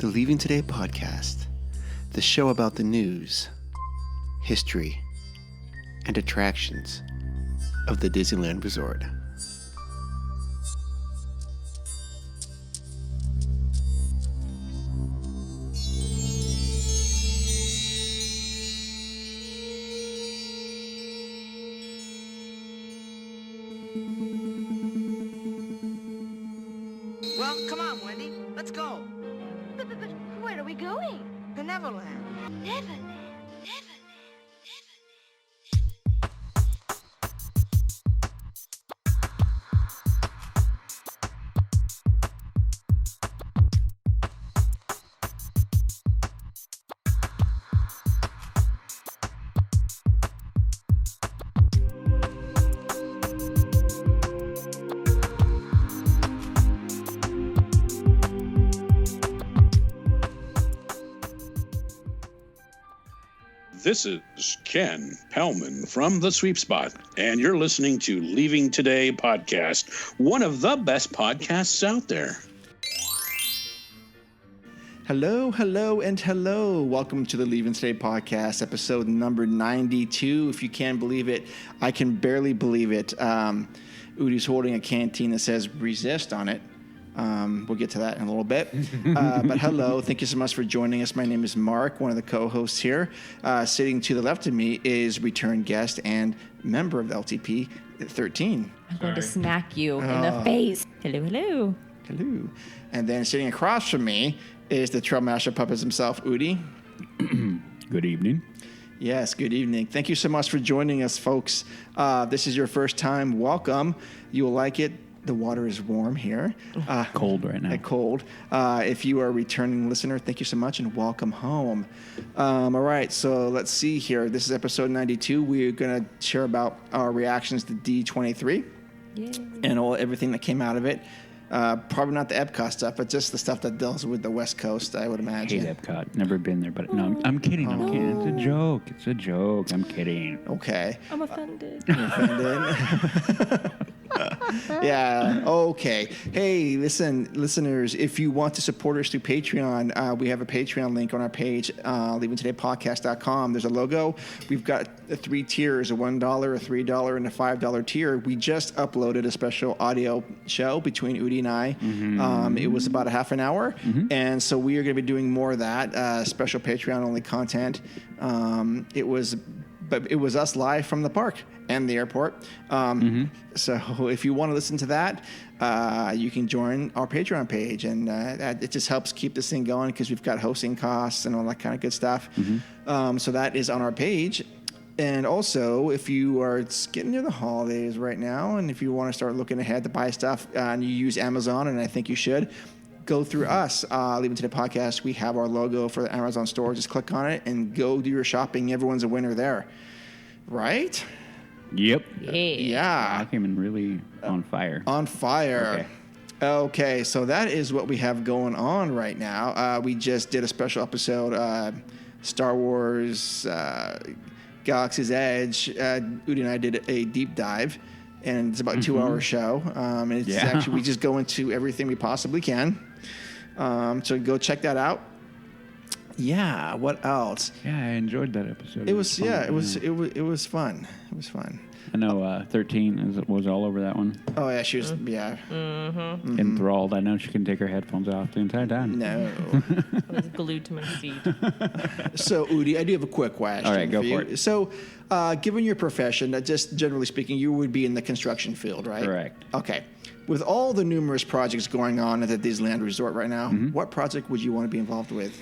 The Leaving Today podcast, the show about the news, history, and attractions of the Disneyland Resort. Well, come on, Wendy. Let's go. But where are we going? To Neverland. Neverland. This is Ken Pellman from The Sweep Spot, and you're listening to Leaving Today podcast, one of the best podcasts out there. Hello, and hello. Welcome to the Leaving Today podcast, episode number 92. If you can believe it, I can barely believe it. Udi's holding a canteen that says resist on it. We'll get to that in a little bit. But hello, thank you so much for joining us. My name is Mark, one of the co-hosts here. Sitting to the left of me is return guest and member of the LTP 13. I'm going to smack you in the face. Hello. Hello. And then sitting across from me is the Trailmaster Puppets himself, Udi. Good evening. Yes, good evening. Thank you so much for joining us, folks. This is your first time. Welcome. You will like it. The water is warm here. Cold right now. Cold. If you are a returning listener, thank you so much and welcome home. All right, so let's see here. This is episode 92. We're going to share about our reactions to D23 and everything that came out of it. Probably not the Epcot stuff, but just the stuff that deals with the West Coast, I would imagine. Hate Epcot. Never been there, but no, I'm kidding. I'm kidding. It's a joke. I'm kidding. Okay. I'm offended. You're offended? Yeah, okay. Hey, listen, listeners, if you want to support us through Patreon, we have a Patreon link on our page, leavingtodaypodcast.com. There's a logo. We've got 3 tiers, a $1, a $3, and a $5 tier. We just uploaded a special audio show between Udi and I. Mm-hmm. It was about a half an hour, and so we are going to be doing more of that, special Patreon-only content. It was us live from the park and the airport. So if you want to listen to that, you can join our Patreon page, and it just helps keep this thing going because we've got hosting costs and all that kind of good stuff. So that is on our page. And also, if you are getting near the holidays right now, and if you want to start looking ahead to buy stuff, and you use Amazon, and I think you should, go through us, Leaving Today Podcast. We have our logo for the Amazon store. Just click on it and go do your shopping. Everyone's a winner there. Right? Yep. Yeah. I came in really on fire. On fire. Okay, so that is what we have going on right now. We just did a special episode, Star Wars Galaxy's Edge. Udi and I did a deep dive, and it's about a 2-hour show. And it's actually, we just go into everything we possibly can. So go check that out. Yeah. What else? Yeah, I enjoyed that episode. It was fun. It was fun. It was fun. I know 13 was all over that one. Oh yeah, she was. Yeah. Enthralled. I know she can take her headphones off the entire time. No. I was glued to my seat. So Udi, I do have a quick question. All right, go for it. you. So, given your profession, just generally speaking, you would be in the construction field, right? Correct. Okay. With all the numerous projects going on at the Disneyland Resort right now, what project would you want to be involved with?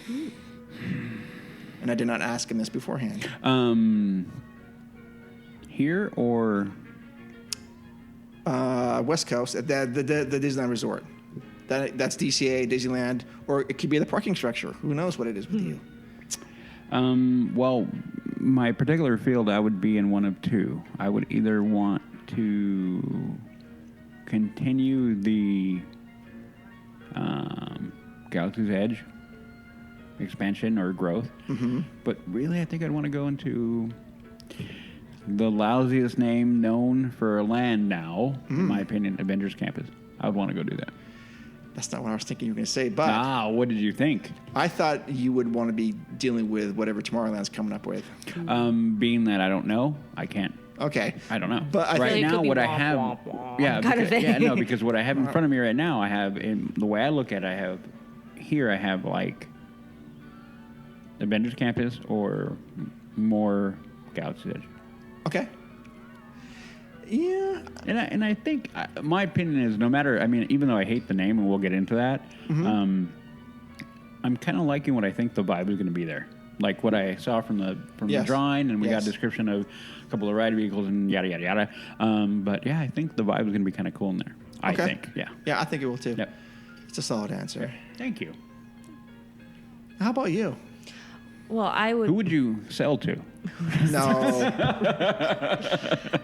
And I did not ask him this beforehand. Here or West Coast, the Disneyland Resort. That's DCA, Disneyland, or it could be the parking structure. Who knows what it is with you? Well, my particular field, I would be in one of two. I would either want to continue the Galaxy's Edge expansion or growth, but really I think I'd want to go into the lousiest name known for a land now, in my opinion, Avengers Campus. I would want to go do that. That's not what I was thinking you were going to say, but what did you think? I thought you would want to be dealing with whatever Tomorrowland's coming up with. Being that I don't know, I can't. Okay. I don't know. But I right think it could now, be what I womp, have, womp, womp yeah, kind of because, thing. because what I have in front of me right now, I have, in the way I look at it, I have like Avengers Campus or more Galaxy's Edge. Okay. Yeah. And I think my opinion is no matter, I mean, even though I hate the name, and we'll get into that, I'm kind of liking what I think the vibe is going to be there. Like what I saw from the drawing, and we got a description of a couple of ride vehicles and yada, yada, yada. But yeah, I think the vibe is going to be kind of cool in there. I think, yeah. Yeah, I think it will too. Yep. It's a solid answer. Thank you. How about you? Well, I would. Who would you sell to? No.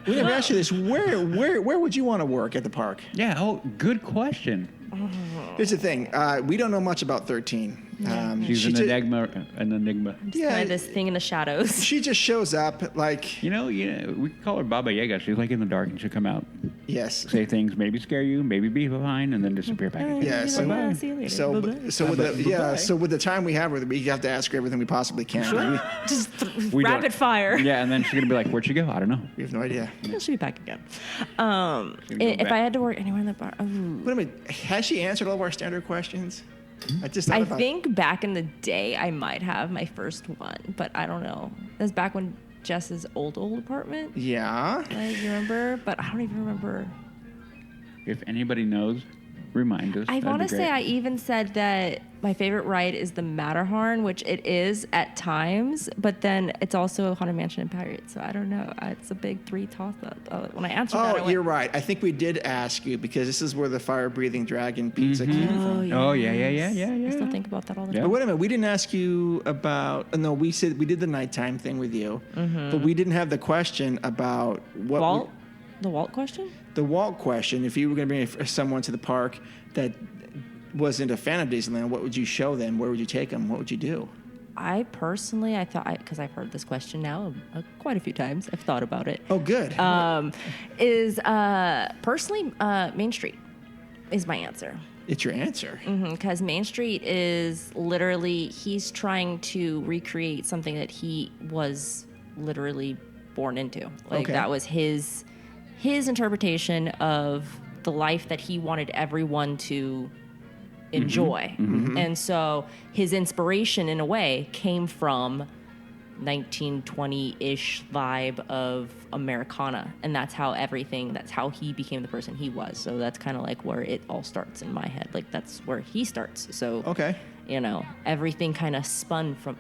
We never asked you this. Where would you want to work at the park? Yeah, good question. Here's the thing. We don't know much about 13. She's an enigma. Yeah, Kind of this thing in the shadows. she just shows up like, You know, we could call her Baba Yaga. She's like in the dark, and she'll come out, yes. say things, maybe scare you, maybe be fine, and then disappear back again. Yeah, so- Bye-bye, see you later. So, Bye-bye. so with the time we have with her, we have to ask her everything we possibly can. Just We don't- rapid fire. Yeah, and then she's gonna be like, "Where'd she go? I don't know." We have no idea. She'll be back again. Gonna go If back. I had to work anywhere in the bar, Wait a minute. Has she answered all of our standard questions? I just thought I about think back in the day I might have my first one, but I don't know. That's back when Jess's old apartment. Yeah. I remember, but I don't even remember. If anybody knows, remind us. I That'd want be to say great. I even said that my favorite ride is the Matterhorn, which it is at times, but then it's also Haunted Mansion and Pirates. So I don't know. It's a big three toss-up. When I answered that, I Oh, went, you're right. I think we did ask you because this is where the fire-breathing dragon pizza came from. Oh yeah. I still think about that all the Yeah. time. But wait a minute. We didn't ask you about. No, we said we did the nighttime thing with you, but we didn't have the question about what Walt? The Walt question? the Walt question. If you were going to bring someone to the park that wasn't a fan of Disneyland, what would you show them? Where would you take them? What would you do? I personally, because I've heard this question now quite a few times. I've thought about it. Oh, good. Personally, Main Street is my answer. It's your answer. Because Main Street is literally, he's trying to recreate something that he was literally born into. Like Okay. that was his interpretation of the life that he wanted everyone to enjoy. And so his inspiration in a way came from 1920-ish vibe of Americana, and that's how he became the person he was. So that's kind of like where it all starts in my head. Like that's where he starts. So Okay. Everything kind of spun from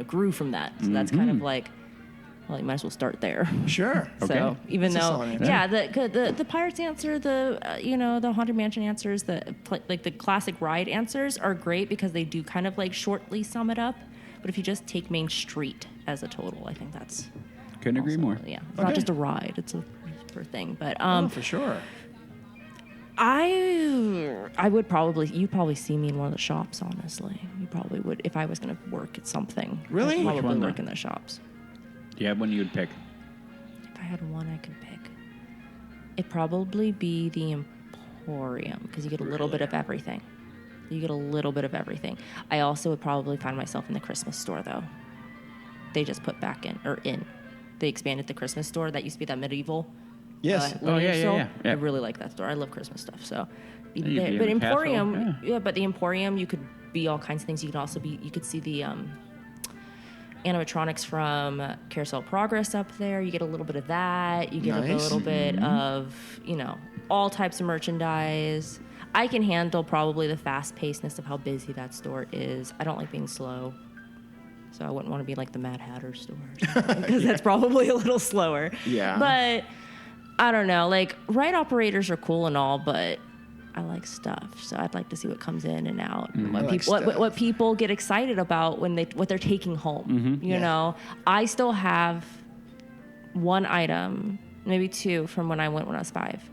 grew from that. So that's kind of like, well, you might as well start there. Sure. So even That's a though, solid answer. yeah, the Pirates answer, the Haunted Mansion answers, the classic ride answers are great because they do kind of like shortly sum it up. But if you just take Main Street as a total, I think that's Couldn't agree also- more. Yeah, it's Okay. not just a ride; it's a thing. But For sure. I would you'd probably see me in one of the shops. Honestly, you probably would if I was going to work at something. Really? I'd Which probably one, work though? in the shops. Do you have one you'd pick? If I had one I could pick, it'd probably be the Emporium because you get a little bit of everything. You get a little bit of everything. I also would probably find myself in the Christmas store though. They just put back in. They expanded the Christmas store. That used to be that medieval. Yes. lineage yeah, store. yeah, yeah. I really like that store. I love Christmas stuff. So, you'd be in but the castle, Emporium, yeah. but the Emporium, you could be all kinds of things. You could see the animatronics from Carousel Progress up there. You get a little bit of that. You get a Nice. little bit of all types of merchandise. I can handle probably the fast-pacedness of how busy that store is. I don't like being slow. So I wouldn't want to be like the Mad Hatter store because that's probably a little slower. Yeah. But I don't know. Like ride operators are cool and all, but I like stuff. So I'd like to see what comes in and out. And I like stuff. what people get excited about when what they're taking home. You know, I still have one item, maybe two from when I went when I was 5.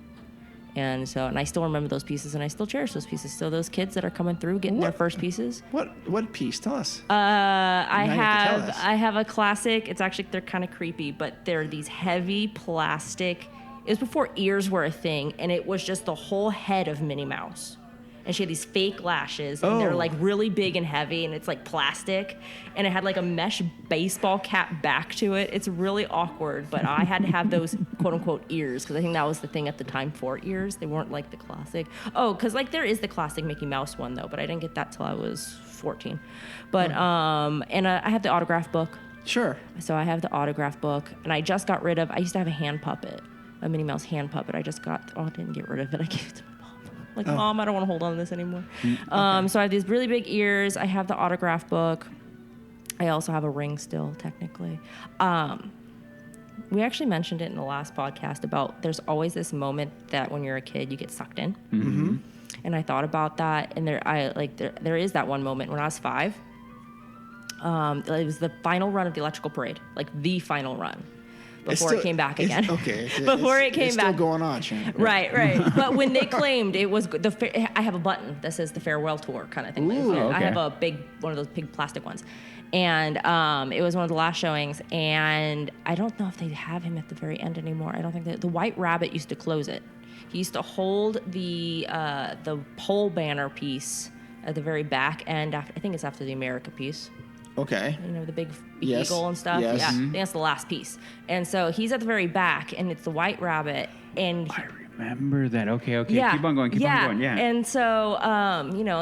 And I still remember those pieces, and I still cherish those pieces. So those kids that are coming through, getting their first pieces. What piece? Tell us. I Now you have to tell us. have a classic. It's actually, they're kind of creepy, but they're these heavy plastic. It was before ears were a thing, and it was just the whole head of Minnie Mouse. and she had these fake lashes, and they're like really big and heavy, and it's like plastic, and it had like a mesh baseball cap back to it. It's really awkward, but I had to have those quote unquote ears because I think that was the thing at the time for ears. They weren't like the classic. Oh, because like there is the classic Mickey Mouse one though, but I didn't get that till I was 14. But and I have the autograph book. Sure. So I have the autograph book, and I just got rid of. I used to have a hand puppet, a Minnie Mouse hand puppet. I didn't get rid of it. I gave it to my mom. Like, Mom, I don't want to hold on to this anymore. Okay. So I have these really big ears. I have the autograph book. I also have a ring still, technically. We actually mentioned it in the last podcast about there's always this moment that when you're a kid you get sucked in. Mm-hmm. And I thought about that, and there is that one moment when I was 5. It was the final run of the electrical parade, like the final run, before it came back again. Okay. Before it came it's back. still going on, Shannon. Right. But when they claimed it was I have a button that says the farewell tour kind of thing. Ooh, okay. I have one of those big plastic ones. And it was one of the last showings, and I don't know if they have him at the very end anymore. I don't think the White Rabbit used to close it. He used to hold the pole banner piece at the very back end. I think it's after the America piece. Okay. You know, the big Yes. eagle and stuff. Yes. Yeah, I think that's the last piece. And so he's at the very back, and it's the White Rabbit. And I remember that. Okay. yeah, Keep on going. Keep on going. Yeah. And so,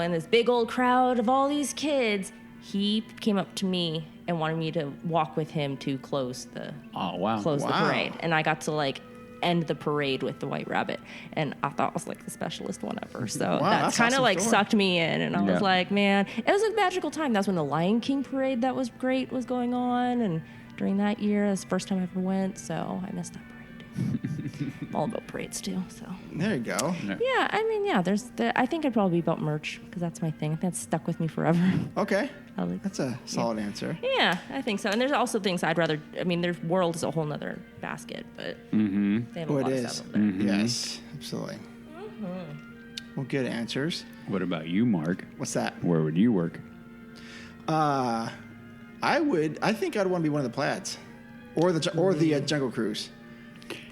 in this big old crowd of all these kids, he came up to me and wanted me to walk with him to close the the parade. And I got to like end the parade with the White Rabbit, and I thought it was like the specialist one ever. So that's kind of awesome like story. sucked me in, and I was like, man, it was a magical time. That's when the Lion King parade that was great was going on, and during that year, that's the first time I ever went, so I missed that parade. I'm all about parades too. So There you go. yeah, I mean, I think it'd probably be about merch because that's my thing. That's stuck with me forever. Okay. I like- That's a solid answer. Yeah, I think so. And there's also things I'd rather. I mean, their world is a whole nother basket, but they have a Oh, lot it of is. stuff over there. Yes, absolutely. Well, good answers. What about you, Mark? What's that? Where would you work? I think I'd want to be one of the Plaids, or the Jungle Cruise.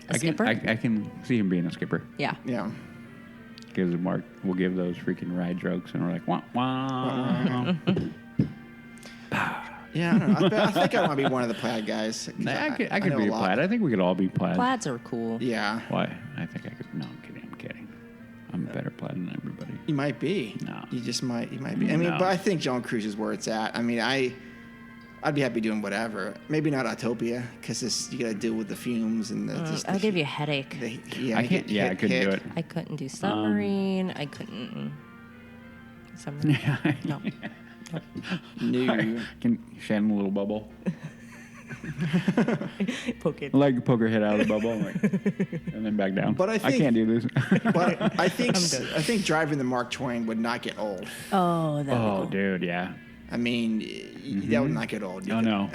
A skipper? I can see him being a skipper. Yeah. Yeah. Because Mark will give those freaking ride jokes, and we're like, wah, wah. Yeah, I don't know. I think I want to be one of the Plaid guys. I could know be a lot. plaid. I think we could all be plaid. Plaids are cool. Yeah, Why? I think I could. No, I'm kidding. I'm a better plaid than everybody. you might be. No. You just might. You might be. I mean, No. but I think Jungle Cruise is where it's at. I mean, I'd be happy doing whatever. Maybe not Autopia because you got to deal with the fumes and I'll give you a headache. I can't. I couldn't do it. I couldn't do submarine. I couldn't. Submarine. No. No. Can Shannon a little bubble? Poke it. Like poke her head out of the bubble, and then back down. But I think- can't do this. But I think driving the Mark Twain would not get old. Oh, that'd be Oh, cool. dude, yeah. I mean, that would not get old. You Oh could- no.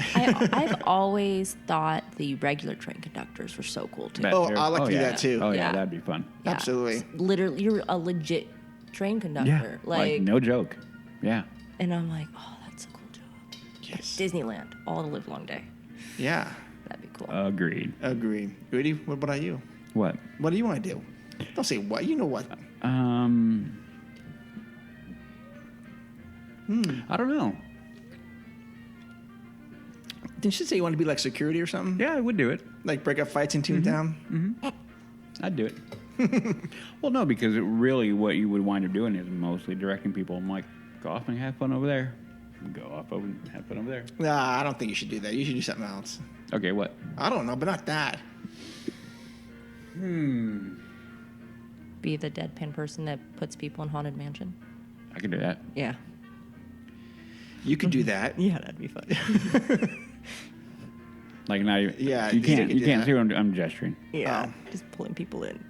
I've always thought the regular train conductors were so cool too. That Oh, too. I like to do yeah. that too. Oh yeah, Yeah. that'd be fun. Yeah. Absolutely. Literally, you're a legit train conductor. Yeah, like no joke. Yeah. And I'm like, oh, that's a cool job. Yes. Disneyland, all the live long day. Yeah. That'd be cool. Agreed. Agree. Rudy, what about you? What? What do you want to do? Don't say what. You know what. I don't know. Didn't you say you want to be like security or something? Yeah, I would do it. Like break up fights in Toontown? I'd do it. Well, no, because really what you would wind up doing is mostly directing people. I'm like, go off and have fun over there. Go off over and have fun over there. Nah, I don't think you should do that. You should do something else. Okay, what? I don't know, but not that. Be the deadpan person that puts people in Haunted Mansion. I could do that. Yeah. You could do that. Yeah, that'd be fun. Like now, Yeah, you you can't. could You do can't that. see what I'm gesturing. Yeah. Oh. Just pulling people in.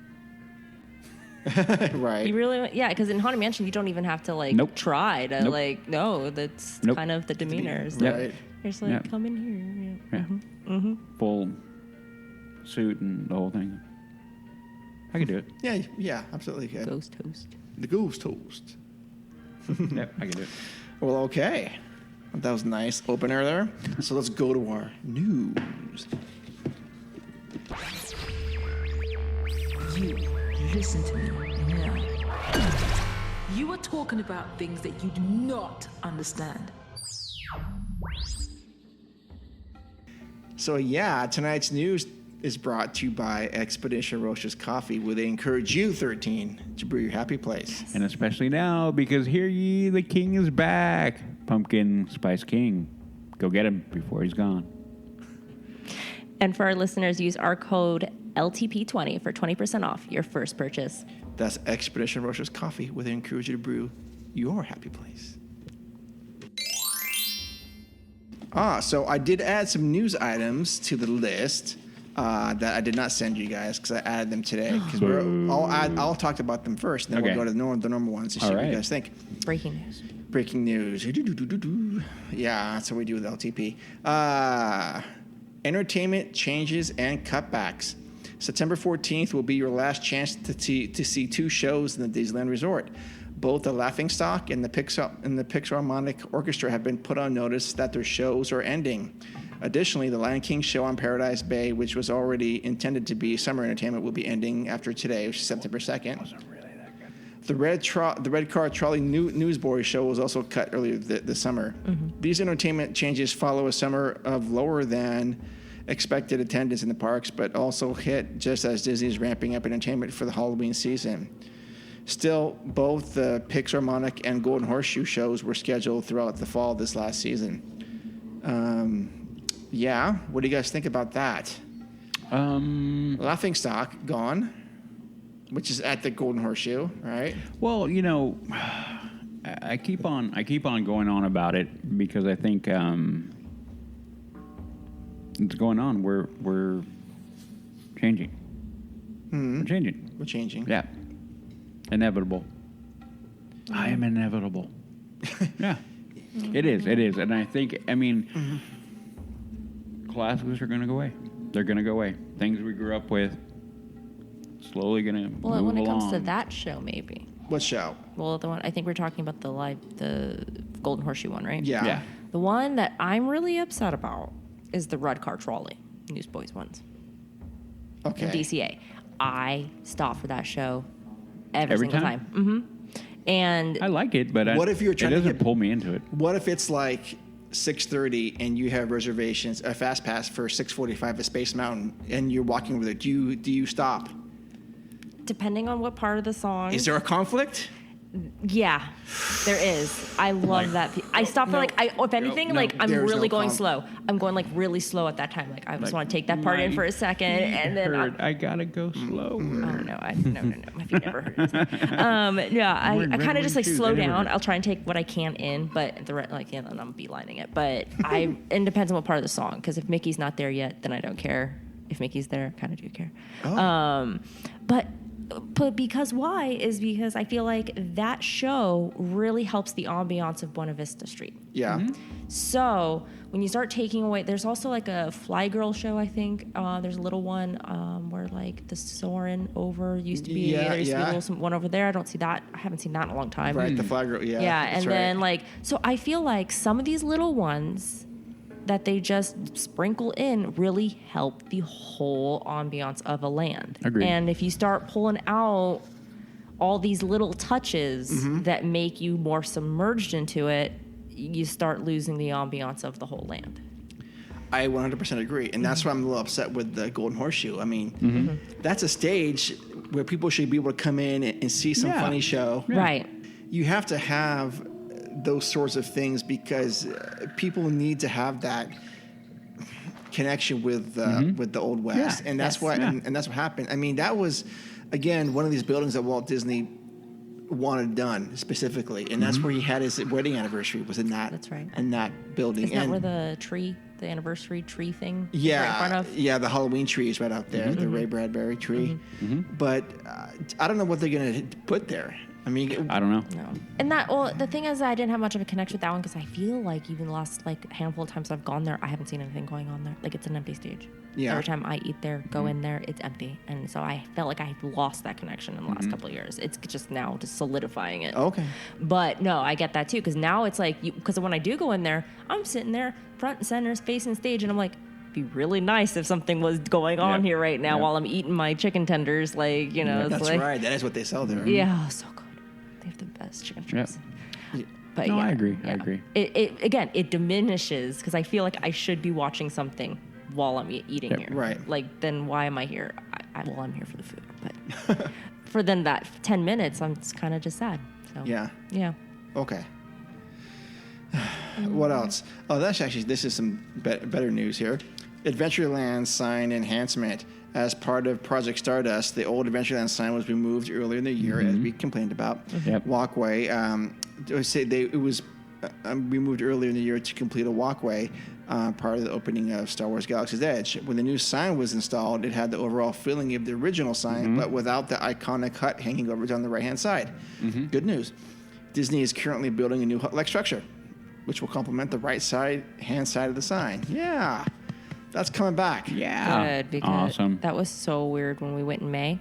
Right. You really, yeah, because in Haunted Mansion, you don't even have to like Nope. try to Nope. like. No, that's Nope. kind of the demeanor. It's Yep. like, Right. you're just like, Yep. come in here. Yeah. Yeah. Full suit and the whole thing. I could do it. Yeah, absolutely could. Ghost toast. The Ghost Toast. Yep, I could do it. Well, okay. That was a nice opener there. So let's go to our news. You listen to me now. You are talking about things that you do not understand. So yeah, tonight's news is brought to you by Expedition Roche's Coffee, where they encourage you, 13, to brew your happy place. And especially now, because hear ye, the king is back. Pumpkin Spice King. Go get him before he's gone. And for our listeners, use our code LTP20 for 20% off your first purchase. That's Expedition Roche's Coffee, where they encourage you to brew your happy place. So I did add some news items to the list that I did not send you guys because I added them today. Because I'll talk about them first, and then we'll go to the normal ones and see what you guys think. Breaking news. Breaking news. Yeah, that's what we do with LTP. Entertainment changes and cutbacks. September 14th will be your last chance to see two shows in the Disneyland Resort. Both the Laughingstock and the Philharmonic Orchestra have been put on notice that their shows are ending. Additionally, the Lion King show on Paradise Bay, which was already intended to be summer entertainment, will be ending after today, which is September 2nd. Wasn't really that good. The Red Car Trolley Newsboy show was also cut earlier this summer. Mm-hmm. These entertainment changes follow a summer of lower than expected attendance in the parks, but also hit just as Disney is ramping up entertainment for the Halloween season. Still, both the Philharmonic and Golden Horseshoe shows were scheduled throughout the fall this last season. What do you guys think about that? Laughingstock gone, which is at the Golden Horseshoe, right? Well, I keep on going on about it because I think it's going on. We're changing. Mm-hmm. We're changing. Yeah. Inevitable. I am inevitable. Yeah. It is. And I think, classics are going to go away. They're going to go away. Things we grew up with, slowly going to move along. When it comes to that show, maybe. What show? Well, the one, I think we're talking about the Golden Horseshoe one, right? Yeah. The one that I'm really upset about is the Red Car Trolley Newsboys ones. Okay. In DCA. I stop for that show every single time. Mm-hmm. And I like it, but what if you're trying it doesn't pull me into it. What if it's like 6:30 and you have reservations, a fast pass for 6:45 at Space Mountain, and you're walking with it? Do you stop? Depending on what part of the song. Is there a conflict? Yeah, there is. I love that. I stop for if anything, I'm really going slow. I'm going really slow at that time. I just want to take that part in for a second, and then I gotta go slow. Oh no, my feet never hurt. I kind of just slow down. I'll try and take what I can in, but then I'm beelining it. But it depends on what part of the song. Because if Mickey's not there yet, then I don't care. If Mickey's there, I kind of do care. Oh. But because why is because I feel like that show really helps the ambiance of Buena Vista Street. Yeah. Mm-hmm. So when you start taking away, there's also a Fly Girl show. I think there's a little one where the Soarin' over used to be. There used to be a little one over there. I don't see that. I haven't seen that in a long time. Right, the Fly Girl. Yeah. Yeah, and then so I feel like some of these little ones that they just sprinkle in really help the whole ambiance of a land. Agreed. And if you start pulling out all these little touches that make you more submerged into it, you start losing the ambiance of the whole land. I 100% agree. And that's why I'm a little upset with the Golden Horseshoe. That's a stage where people should be able to come in and see some funny show. Yeah. Right. You have to have those sorts of things because people need to have that connection with the Old West, and that's and that's what happened. That was again one of these buildings that Walt Disney wanted done specifically, and that's where he had his wedding anniversary was in that. That's right. In that building. Isn't that where the anniversary tree thing? Yeah, right in front of? Yeah, the Halloween tree is right out there, the Ray Bradbury tree. But I don't know what they're gonna put there. I don't know. No. And the thing is, I didn't have much of a connection with that one because I feel like even the last handful of times I've gone there, I haven't seen anything going on there. It's an empty stage. Yeah. Every time I eat there, go in there, it's empty, and so I felt like I lost that connection in the last couple of years. It's just now just solidifying it. Okay. But no, I get that too because now it's because when I do go in there, I'm sitting there front and center, facing stage, and I'm like. Be really nice if something was going on here right now while I'm eating my chicken tenders. That's right. That is what they sell there. Yeah, so good. They have the best chicken strips. Yep. But No, yeah, I agree. yeah. I agree. It diminishes because I feel like I should be watching something while I'm eating Yep. here. Right. Like, then why am I here? I'm here for the food, but for then that 10 minutes, I'm kind of just sad. So Yeah. yeah. Okay. What else? Oh, this is some better news here. Adventureland sign enhancement. As part of Project Stardust, the old Adventureland sign was removed earlier in the year, as we complained about. Yep. Walkway. It was removed earlier in the year to complete a walkway prior to the opening of Star Wars Galaxy's Edge. When the new sign was installed, it had the overall feeling of the original sign, but without the iconic hut hanging over on the right-hand side. Good news. Disney is currently building a new hut-like structure, which will complement the right-hand side of the sign. Yeah. That's coming back. Yeah. Good, because Awesome. that was so weird when we went in May.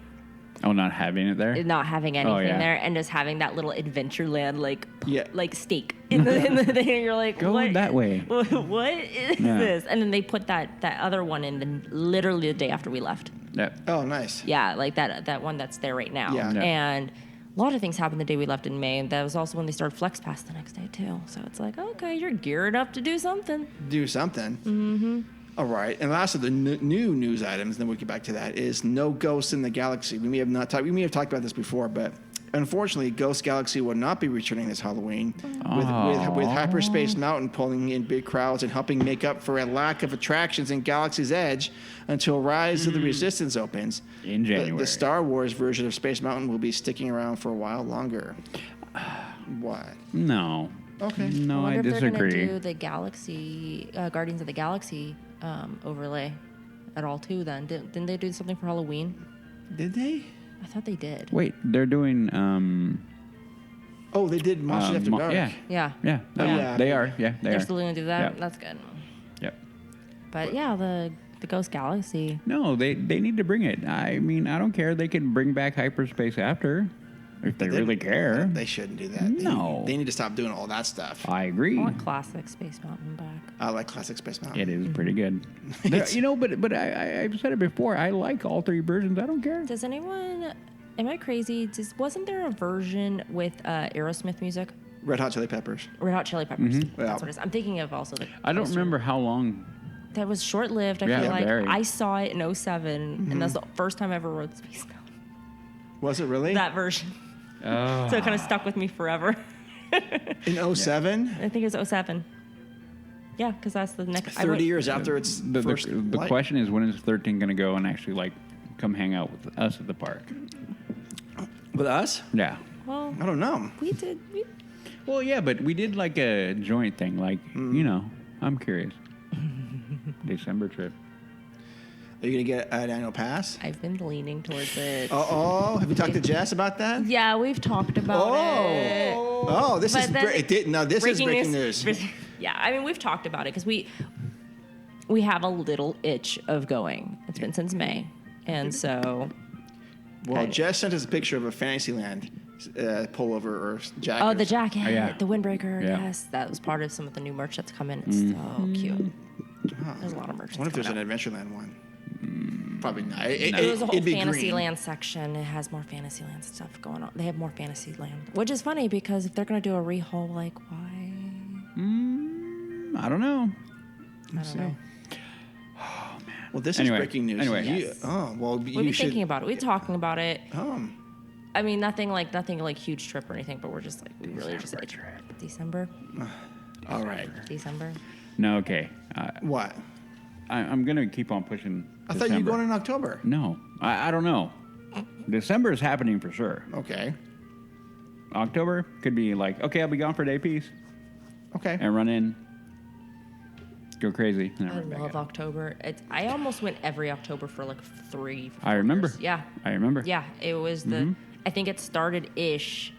Oh, not having it there? Not having anything yeah. there and just having that little Adventureland Yeah. like steak in the thing. And you're like, Go what? that way. What is Yeah. this? And then they put that other one in literally the day after we left. Yep. Oh, nice. Yeah, like that one that's there right now. Yeah. Yeah. And a lot of things happened the day we left in May, and that was also when they started Flex Pass the next day too. So it's like, okay, you're geared up to do something. Do something. Mm-hmm. All right. And last of the new news items, then we'll get back to that, is no ghosts in the galaxy. We may have talked about this before, but unfortunately, Ghost Galaxy will not be returning this Halloween with Hyperspace Mountain pulling in big crowds and helping make up for a lack of attractions in Galaxy's Edge until Rise of the Resistance opens. In January. The Star Wars version of Space Mountain will be sticking around for a while longer. What? No. Okay. No, I I wonder if they're disagree. gonna do the Galaxy Guardians of the Galaxy overlay at all too. Then didn't they do something for Halloween? Did they? I thought they did. Wait, they're doing. Oh, they did Monsters After Dark. Yeah. Yeah. Yeah. Yeah. They are. Yeah, they They're are. still gonna do that. Yep. That's good. Yep. But yeah, the Ghost Galaxy. No, they need to bring it. I mean, I don't care. They can bring back hyperspace after, if they really care. They shouldn't do that. No. They need to stop doing all that stuff. I agree. I want classic Space Mountain back. I like classic Space Mountain. It is pretty good. But I've said it before. I like all three versions. I don't care. Does anyone? Am I crazy? Wasn't there a version with Aerosmith music? Red Hot Chili Peppers. Red Hot Chili Peppers. Yeah. That's what it is. I'm thinking of also the. I don't poster. remember how long. That was short lived. I Yeah, feel like very. I saw it in 07, and that's the first time I ever rode Space Mountain. Was it really? That version. Oh. So it kind of stuck with me forever. In 07? I think it was 07. Yeah, because that's the next. 30 years after its The first light. question is, when is 13 going to go and actually like come hang out with us at the park? With us? Yeah. Well, I don't know. we did. Well, yeah, but we did like a joint thing. Like, I'm curious. December trip. Are you going to get an annual pass? I've been leaning towards it. Oh, have you talked to Jess about that? Yeah, we've talked about it. Oh, this But is then this is breaking news. Yeah, I mean, we've talked about it because we have a little itch of going. It's been since May, and so. Well, Jess sent us a picture of a Fantasyland pullover or jacket. Oh, the jacket, Oh, yeah. the windbreaker. Yeah. Yes, that was part of some of the new merch that's come in. It's so cute. There's a lot of merch. I wonder if there's that's an coming out. Adventureland one. Probably not. There's a whole it'd be green. Fantasyland section. It has more Fantasyland stuff going on. They have more Fantasyland, which is funny because if they're going to do a rehaul, like, why? I don't know. I don't know. Well, this Anyway, is breaking news. anyway. You, you We've been should. thinking about it. We're talking about it. Oh, I mean, nothing like huge trip or anything, but we're just like, we really just like December. all right. December. No, okay. What? I'm going to keep on pushing. I thought you were December. going in October. No, I don't know. December is happening for sure. Okay. October could be like, okay, I'll be gone for a day piece Okay. and run in, go crazy. And then I run back love out. October. I almost went every October for like 3. I remember. 4 years. Yeah. I remember. Yeah. It was the. I think it started ish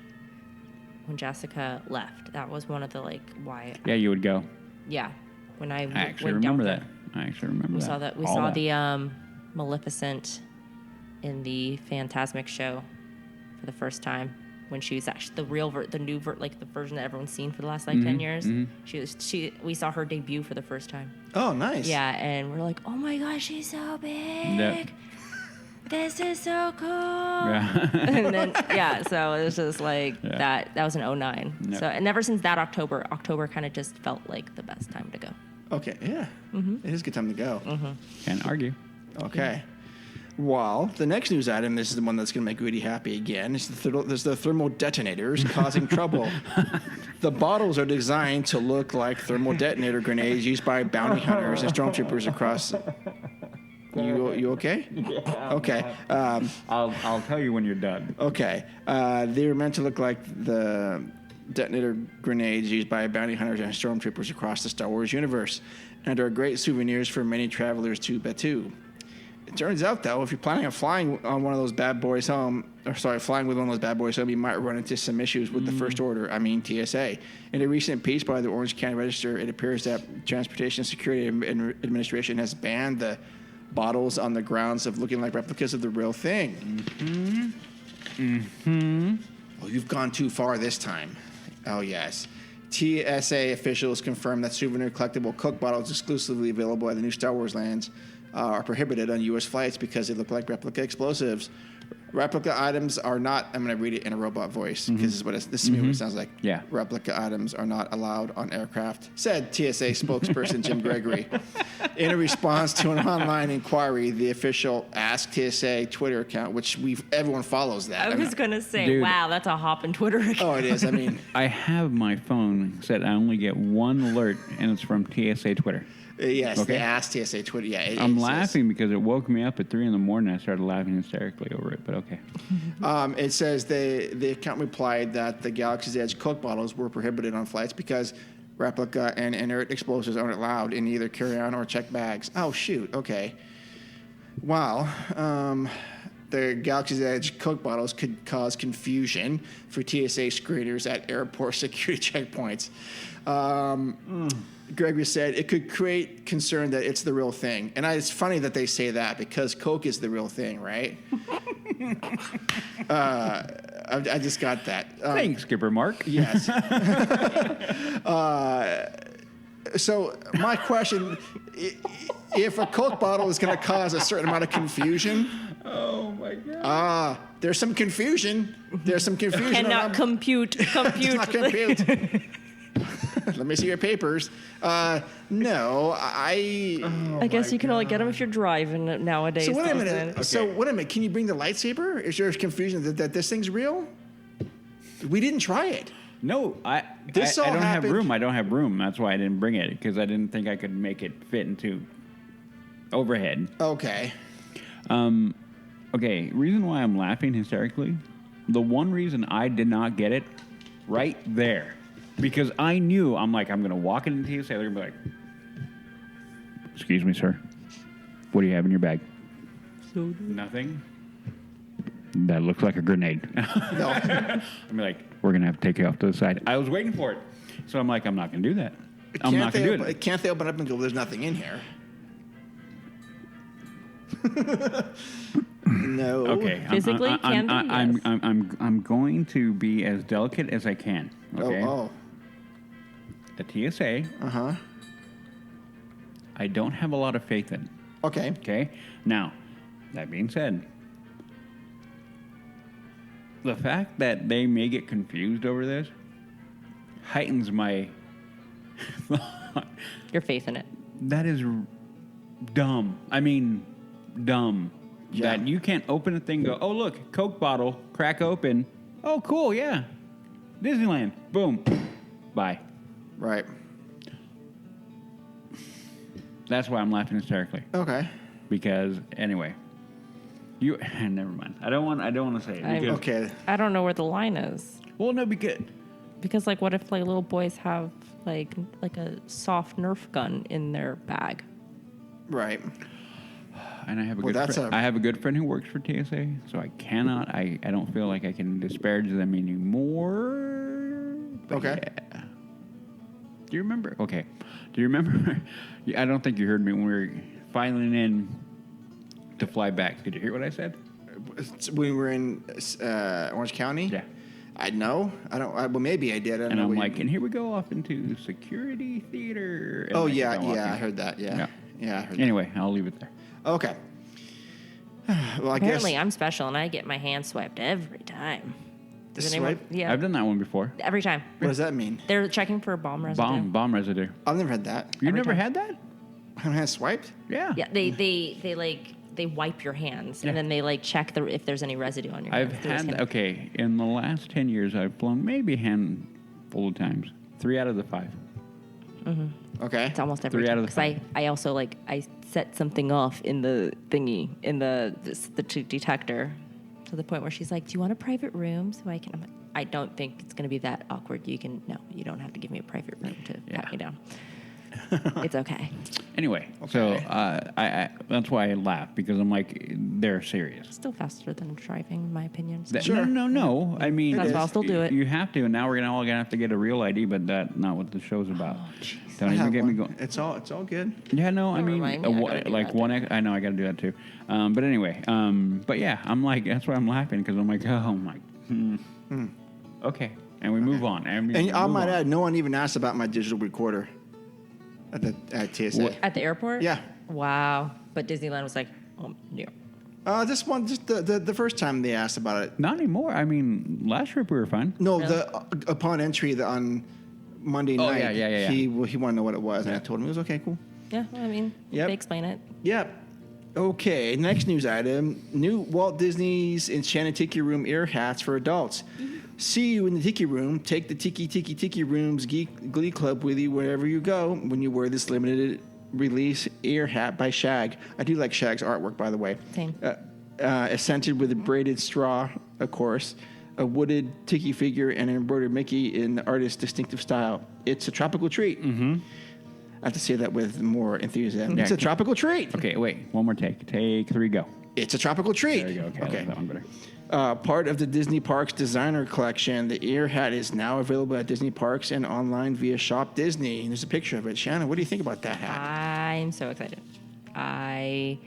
when Jessica left. That was one of the like why. Yeah, you would go. Yeah. When I actually went down remember there. that. I actually remember We that. saw that. We All saw that. the Maleficent in the Phantasmic show for the first time when she was actually the new like the version that everyone's seen for the last like 10 years. We saw her debut for the first time. Oh, nice. Yeah, and we're like, oh my gosh, she's so big. Yep. this is so cool. Yeah. And then, so it was just like that. That was an 09. Yep. So, and ever since that October kind of just felt like the best time to go. Okay, yeah. It is a good time to go. Can't argue. Okay. Well, the next news item, this is the one that's going to make Rudy happy again. It's there's the thermal detonators causing trouble. The bottles are designed to look like thermal detonator grenades used by bounty hunters and stormtroopers across. You okay? Yeah. Okay. I'll tell you when you're done. Okay. They were meant to look like the detonator grenades used by bounty hunters and stormtroopers across the Star Wars universe, and are great souvenirs for many travelers to Batuu. It turns out, though, if you're planning on flying on one of those bad boys home, flying with one of those bad boys home, you might run into some issues with the First Order, TSA. In a recent piece by the Orange County Register, it appears that Transportation Security Administration has banned the bottles on the grounds of looking like replicas of the real thing. Well, you've gone too far this time. Oh, yes. TSA officials confirmed that souvenir collectible Coke bottles exclusively available at the new Star Wars lands are prohibited on U.S. flights because they look like replica explosives. Replica items are not, I'm going to read it in a robot voice because this is what it sounds like. Yeah. Replica items are not allowed on aircraft, said TSA spokesperson Jim Gregory. In a response to an online inquiry, the official Ask TSA Twitter account, which everyone follows that. I was going to say, Dude. wow, that's a hopping Twitter account. Oh, it is. I have my phone set. I only get one alert, and it's from TSA Twitter. Yes, Okay. they asked TSA Twitter. Yeah, I'm laughing because it woke me up at 3 a.m. I started laughing hysterically over it, but okay. It says the account replied that the Galaxy's Edge Coke bottles were prohibited on flights because replica and inert explosives aren't allowed in either carry-on or checked bags. Oh, shoot. Okay. Wow. The Galaxy's Edge Coke bottles could cause confusion for TSA screeners at airport security checkpoints. Gregory said it could create concern that it's the real thing. And it's funny that they say that because Coke is the real thing, right? I just got that. Thanks, Skipper Mark. Yes. So my question, if a Coke bottle is going to cause a certain amount of confusion. Oh, my God. There's some confusion. Cannot compute. Does not compute. Let me see your papers. No, I guess you can only get them if you're driving nowadays. So wait a minute. doesn't it? Okay. So wait a minute. Can you bring the lightsaber? Is there confusion that this thing's real? We didn't try it. No, I don't have room. I don't have room. That's why I didn't bring it, because I didn't think I could make it fit into overhead. Okay. Okay, reason why I'm laughing hysterically, the one reason I did not get it right there, because I knew, I'm going to walk into TSA, they're going to be like, excuse me, sir, what do you have in your bag? Nothing. That looks like a grenade. No. I'm like, we're going to have to take you off to the side. I was waiting for it. So I'm like, I'm not going to do that. I'm not going to do it. Can't they open up and go, there's nothing in here? No. Okay. Physically, can they? Yes. I'm going to be as delicate as I can. Okay. Oh. The TSA. I don't have a lot of faith in. Okay. Okay. Now, that being said, the fact that they may get confused over this heightens my Your faith in it. That is dumb. I mean, dumb. Yeah. That you can't open a thing and go, oh, look, Coke bottle, crack open. Oh, cool, yeah. Disneyland. Boom. Bye. Right. That's why I'm laughing hysterically. Okay. Because, anyway. Never mind. I don't want to say it. Because, Okay. I don't know where the line is. Well, no, Because, what if, little boys have, like a soft Nerf gun in their bag? Right. And I have I have a good friend who works for TSA, so I cannot. I don't feel like I can disparage them anymore. But Okay. Yeah. Do you remember? Okay. Do you remember? I don't think you heard me when we were filing in to fly back. Did you hear what I said? When we were in Orange County? Yeah. I know. I don't. Well, maybe I did. I don't And know I'm what like, and here we go off into security theater. And Oh, like, yeah. go off Yeah. I into- heard that. Yeah. Yeah. Yeah. I heard Anyway, I'll leave it there. that. Okay. Well, I Apparently, guess I'm special, and I get my hand swiped every time. Does Swipe? Yeah. I've done that one before. Every time. What does that mean? They're checking for bomb residue. Bomb residue. I've never had that. You Every never time. had that? My hand swiped? Yeah. Yeah, they wipe your hands, Yeah. and then they like check if there's any residue on your I've hands. had, in the last 10 years, I've blown maybe a handful of times. 3 out of the 5. Okay. It's almost every 3 out time. of the 5. I also I set something off in the thingy in the detector to the point where she's like, "Do you want a private room so I can?" I'm like, I don't think it's going to be that awkward. You don't have to give me a private room to pat me down. It's okay. Anyway, so I that's why I laugh, because I'm like, they're serious. Still faster than driving, in my opinion. Sure. No. I mean, That's why I'll still do it. You have to, and now we're all gonna have to get a real ID, but that's not what the show's about. Don't I even have get me one. going. It's all good. Yeah, no, I Don't mean, remind me, I gotta do like that one. I know I got to do that too. But anyway, but yeah, I'm like, that's why I'm laughing, because I'm like, oh my. Okay, and we move on. And And I might add, no one even asked about my digital recorder at TSA. At the airport? Yeah. Wow. But Disneyland was like, no. This one, just the first time they asked about it. Not anymore. I mean, last trip we were fine. No, upon entry on Monday night, yeah. he wanted to know what it was, and I told him it was okay, cool. Yeah, I mean, Yep. they explain it. Yep. Okay, next news item. New Walt Disney's Enchanted Tiki Room ear hats for adults. See you in the Tiki Room. Take the Tiki Room's Glee Club with you wherever you go when you wear this limited release ear hat by Shag. I do like Shag's artwork, by the way. Same. Scented with a braided straw, of course, a wooded Tiki figure, and an embroidered Mickey in the artist's distinctive style. It's a tropical treat. Mm-hmm. I have to say that with more enthusiasm. Yeah, It's a tropical treat. Okay, wait. One more take. Take 3, go. It's a tropical treat. There you go. Okay, I like that one better. Part of the Disney Parks designer collection, the ear hat is now available at Disney Parks and online via Shop Disney. And there's a picture of it. Shannon, what do you think about that hat? I'm so excited. I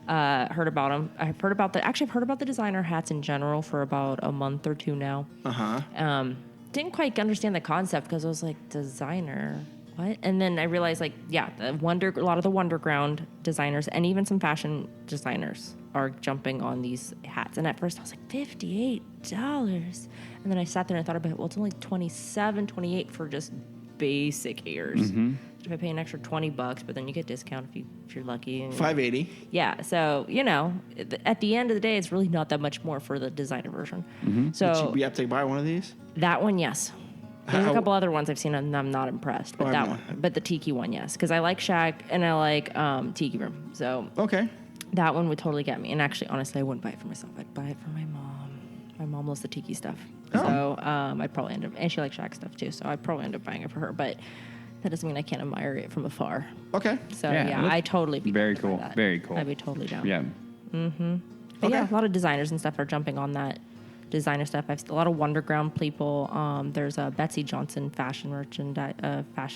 heard about them. I've heard about the designer hats in general for about a month or two now. Didn't quite understand the concept, because I was like, designer, what? And then I realized, like, yeah, a lot of the Wonderground designers and even some fashion designers are jumping on these hats. And at first I was like, $58. And then I sat there and thought about it. Well, it's only $27, $28 for just basic ears. If I pay an extra $20, but then you get discount if you're lucky. And $5.80. yeah, so at the end of the day, it's really not that much more for the designer version. So Would you be up to buy one of these? that one, yes. There's How- a couple other ones I've seen and I'm not impressed, but Oh, that I'm one, not. but the Tiki one, yes, because I like Shag and I like Tiki Room, so Okay. that one would totally get me. And actually, honestly, I wouldn't buy it for myself. I'd buy it for my mom. My mom loves the Tiki stuff, so I'd probably end up, and she likes Shag stuff too, so I'd probably end up buying it for her. But that doesn't mean I can't admire it from afar. Okay. So Yeah, yeah, look- I totally be Very down for cool. that. Very cool. I'd be totally down. Yeah. But yeah, a lot of designers and stuff are jumping on that designer stuff. A lot of Wonderground people. There's a Betsy Johnson fashion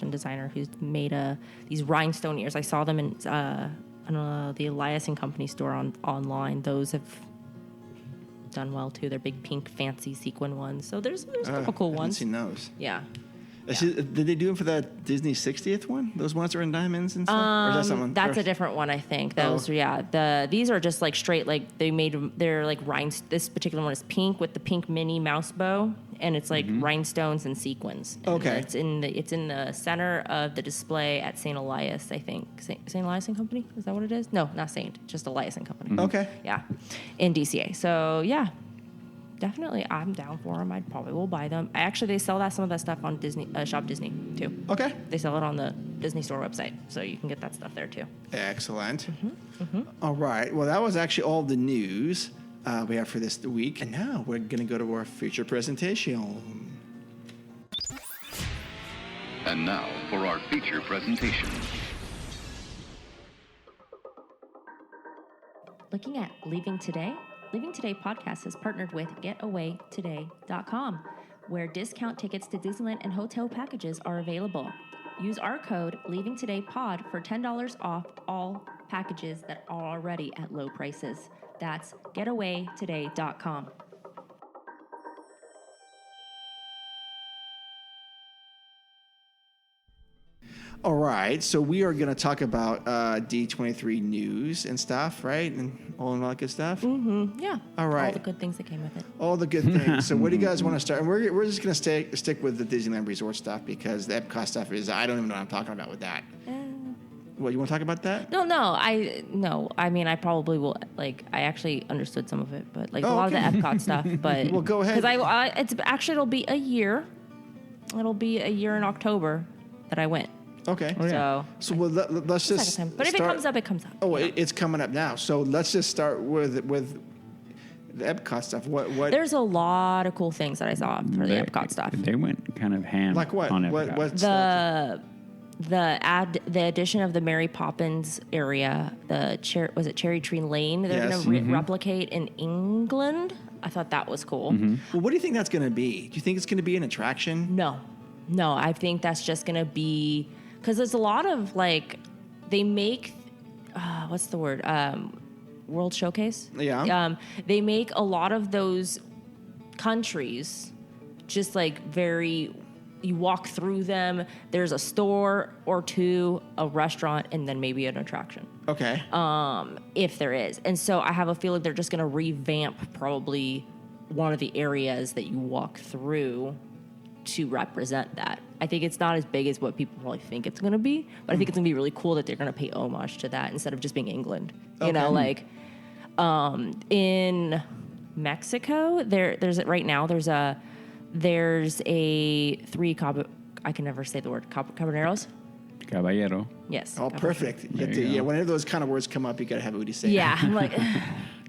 designer who's made these rhinestone ears. I saw them in the Elias and Company store online. Those have done well too. They're big pink fancy sequin ones. So there's a couple cool I haven't ones. seen those. Yeah. Did they do them for that Disney 60th one? Those ones are in diamonds and stuff? Or is that someone? That's a different one, I think. Those, these are just like straight, like they're like rhinestones. This particular one is pink with the pink Minnie mouse bow, and it's like rhinestones and sequins. And Okay. it's in the center of the display at St. Elias, I think. St. Elias and Company, is that what it is? No, not Saint, just Elias and Company. Okay. Yeah, in DCA. So yeah. Definitely, I'm down for them. I probably will buy them. Actually, they sell some of that stuff on Disney Shop Disney too. Okay. They sell it on the Disney Store website, so you can get that stuff there too. Excellent. All right. Well, that was actually all the news we have for this week. And now we're going to go to our feature presentation. And now for our feature presentation. Looking at Leaving Today? Leaving Today podcast has partnered with getawaytoday.com, where discount tickets to Disneyland and hotel packages are available. Use our code leavingtodaypod for $10 off all packages that are already at low prices. That's getawaytoday.com. All right, so we are going to talk about D23 news and stuff, right? And all that good stuff? Mm-hmm. Yeah. All right. All the good things that came with it. All the good things. So what do you guys want to start? And we're just going to stick with the Disneyland Resort stuff because the Epcot stuff is, I don't even know what I'm talking about with that. What, you want to talk about that? No. I mean, I probably will. Like, I actually understood some of it, but like a lot of the Epcot stuff. But well, go ahead. Because it'll be a year. It'll be a year in October that I went. Okay. Oh, yeah. So well, let's just. But if it comes up, it comes up. Oh, it's coming up now. So let's just start with the Epcot stuff. What? There's a lot of cool things that I saw for the Epcot stuff. They went kind of ham. Like what? On Epcot. What's the addition of the Mary Poppins area, was it Cherry Tree Lane? They're Yes. going to replicate in England. I thought that was cool. Mm-hmm. Well, what do you think that's going to be? Do you think it's going to be an attraction? No, I think that's just going to be because there's a lot of like they make what's the word World Showcase. Yeah. They make a lot of those countries just like very. You walk through them. There's a store or two, a restaurant, and then maybe an attraction. Okay. If there is. And so I have a feeling they're just going to revamp probably one of the areas that you walk through to represent that. I think it's not as big as what people probably think it's going to be, but I think it's going to be really cool that they're going to pay homage to that instead of just being England. You know, like in Mexico, there's a three I can never say the word caballeros. Caballero. Yes. Oh, perfect. Whenever those kind of words come up, you got to have Udi say. Yeah, I'm like.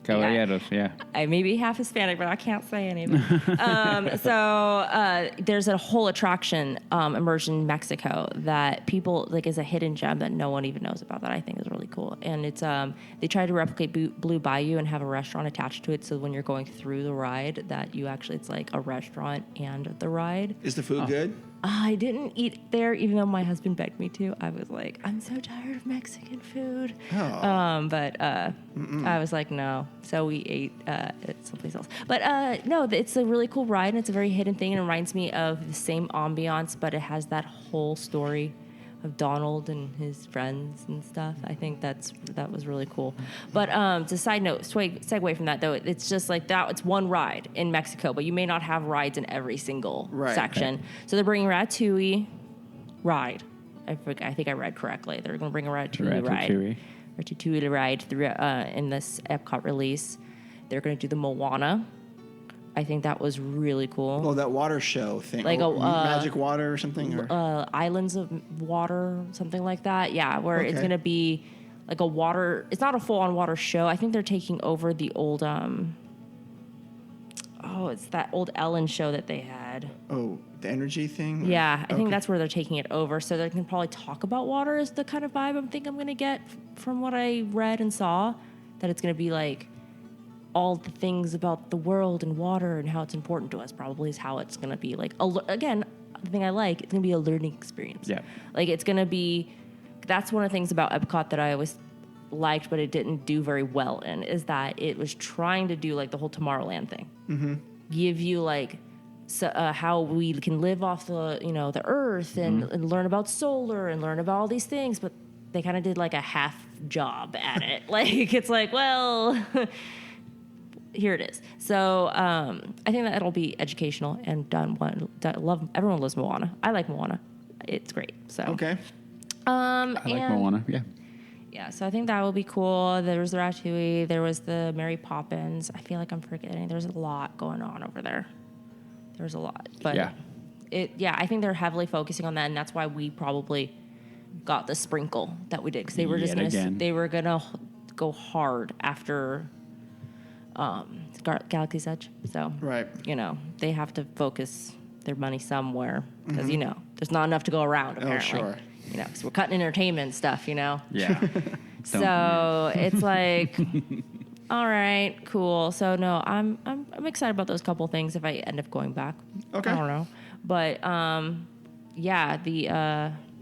Caballeros, yeah. I may be half Hispanic, but I can't say any of it. So there's a whole attraction immersed in Mexico that people like is a hidden gem that no one even knows about that I think is really cool. And it's they try to replicate Blue Bayou and have a restaurant attached to it, so when you're going through the ride, that you actually it's like a restaurant and the ride. Is the food good? I didn't eat there, even though my husband begged me to. I was like, I'm so tired of Mexican food. But I was like, no. So we ate at someplace else. But no, it's a really cool ride, and it's a very hidden thing, and it reminds me of the same ambiance, but it has that whole story of Donald and his friends and stuff. I think that was really cool. But to side note, segue from that though, it's just like that. It's one ride in Mexico, but you may not have rides in every single section. Okay. So they're bringing Ratatouille ride. I think I read correctly. They're going to bring a Ratatouille ride through in this Epcot release. They're going to do the Moana. I think that was really cool. Oh, that water show thing. Like magic water or something? Or? Islands of water, something like that. Yeah, where it's going to be like a water... It's not a full-on water show. I think they're taking over the old... it's that old Ellen show that they had. Oh, the energy thing? Yeah, I think that's where they're taking it over. So they can probably talk about water is the kind of vibe I'm going to get from what I read and saw. That it's going to be like... all the things about the world and water and how it's important to us probably is how it's going to be like, again, the thing I like, it's going to be a learning experience. Yeah. Like it's going to be, that's one of the things about Epcot that I always liked, but it didn't do very well in, is that it was trying to do like the whole Tomorrowland thing. Mm-hmm. Give you like, how we can live off the, the earth and learn about solar and learn about all these things, but they kind of did like a half job at it. Like, it's like, well... here it is. So I think that it'll be educational and done. Everyone loves Moana. I like Moana. It's great. So okay. I like Moana. Yeah. Yeah. So I think that will be cool. There was the Ratatouille. There was the Mary Poppins. I feel like I'm forgetting. There's a lot going on over there. There's a lot, but I think they're heavily focusing on that, and that's why we probably got the sprinkle that we did, because they were gonna go hard after. Galaxy's Edge. So, they have to focus their money somewhere because, there's not enough to go around, apparently. Oh, sure. Because we're cutting entertainment stuff, Yeah. So it's like, all right, cool. So, no, I'm excited about those couple things if I end up going back. Okay. I don't know. But,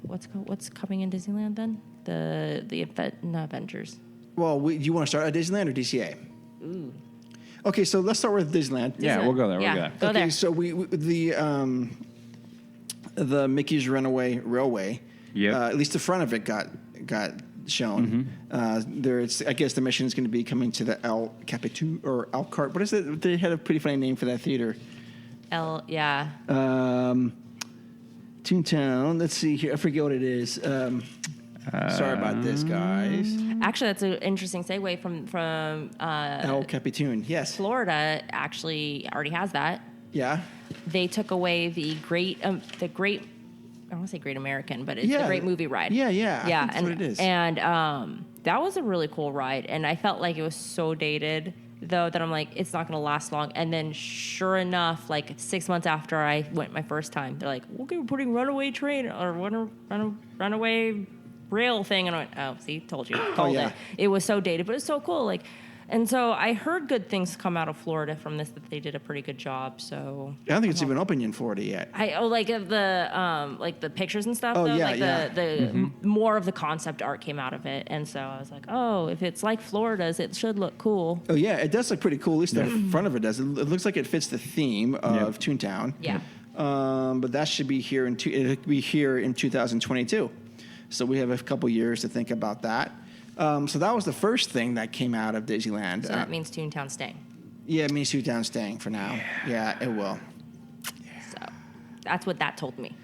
what's coming in Disneyland then? The Avengers. Well, do you want to start at Disneyland or DCA? Ooh. Okay, so let's start with Disneyland. Yeah, we'll go there. Go there. So the Mickey's Runaway Railway Yep. At least the front of it got shown. I guess the mission is going to be coming to the El Capitu or Elkhart. What is it? They had a pretty funny name for that theater. Toontown. Let's see here. I forget what it is. Sorry about this, guys. Actually, that's an interesting segue from El Capitan. Yes. Florida actually already has that. Yeah. They took away the great I don't want to say Great American, but it's the Great Movie Ride. Yeah. I think that's what it is. And that was a really cool ride, and I felt like it was so dated, though, that I'm like, it's not going to last long. And then, sure enough, like 6 months after I went my first time, they're like, okay, we're putting runaway train or runaway rail thing, and I went, oh, see, told you, called it. It was so dated, but it's so cool, like. And so I heard good things come out of Florida from this, that they did a pretty good job. So I don't think it's even open in Florida yet. like the pictures and stuff. Oh, though, yeah, the more of the concept art came out of it, and so I was like, oh, if it's like Florida's, it should look cool. Oh yeah, it does look pretty cool. At least the front of it does. It looks like it fits the theme of Toontown. Yeah. But that should be here it'll be here in 2022. So we have a couple years to think about that. So that was the first thing that came out of Disneyland. So that means Toontown staying. Yeah, it means Toontown staying for now. Yeah, it will. So that's what that told me.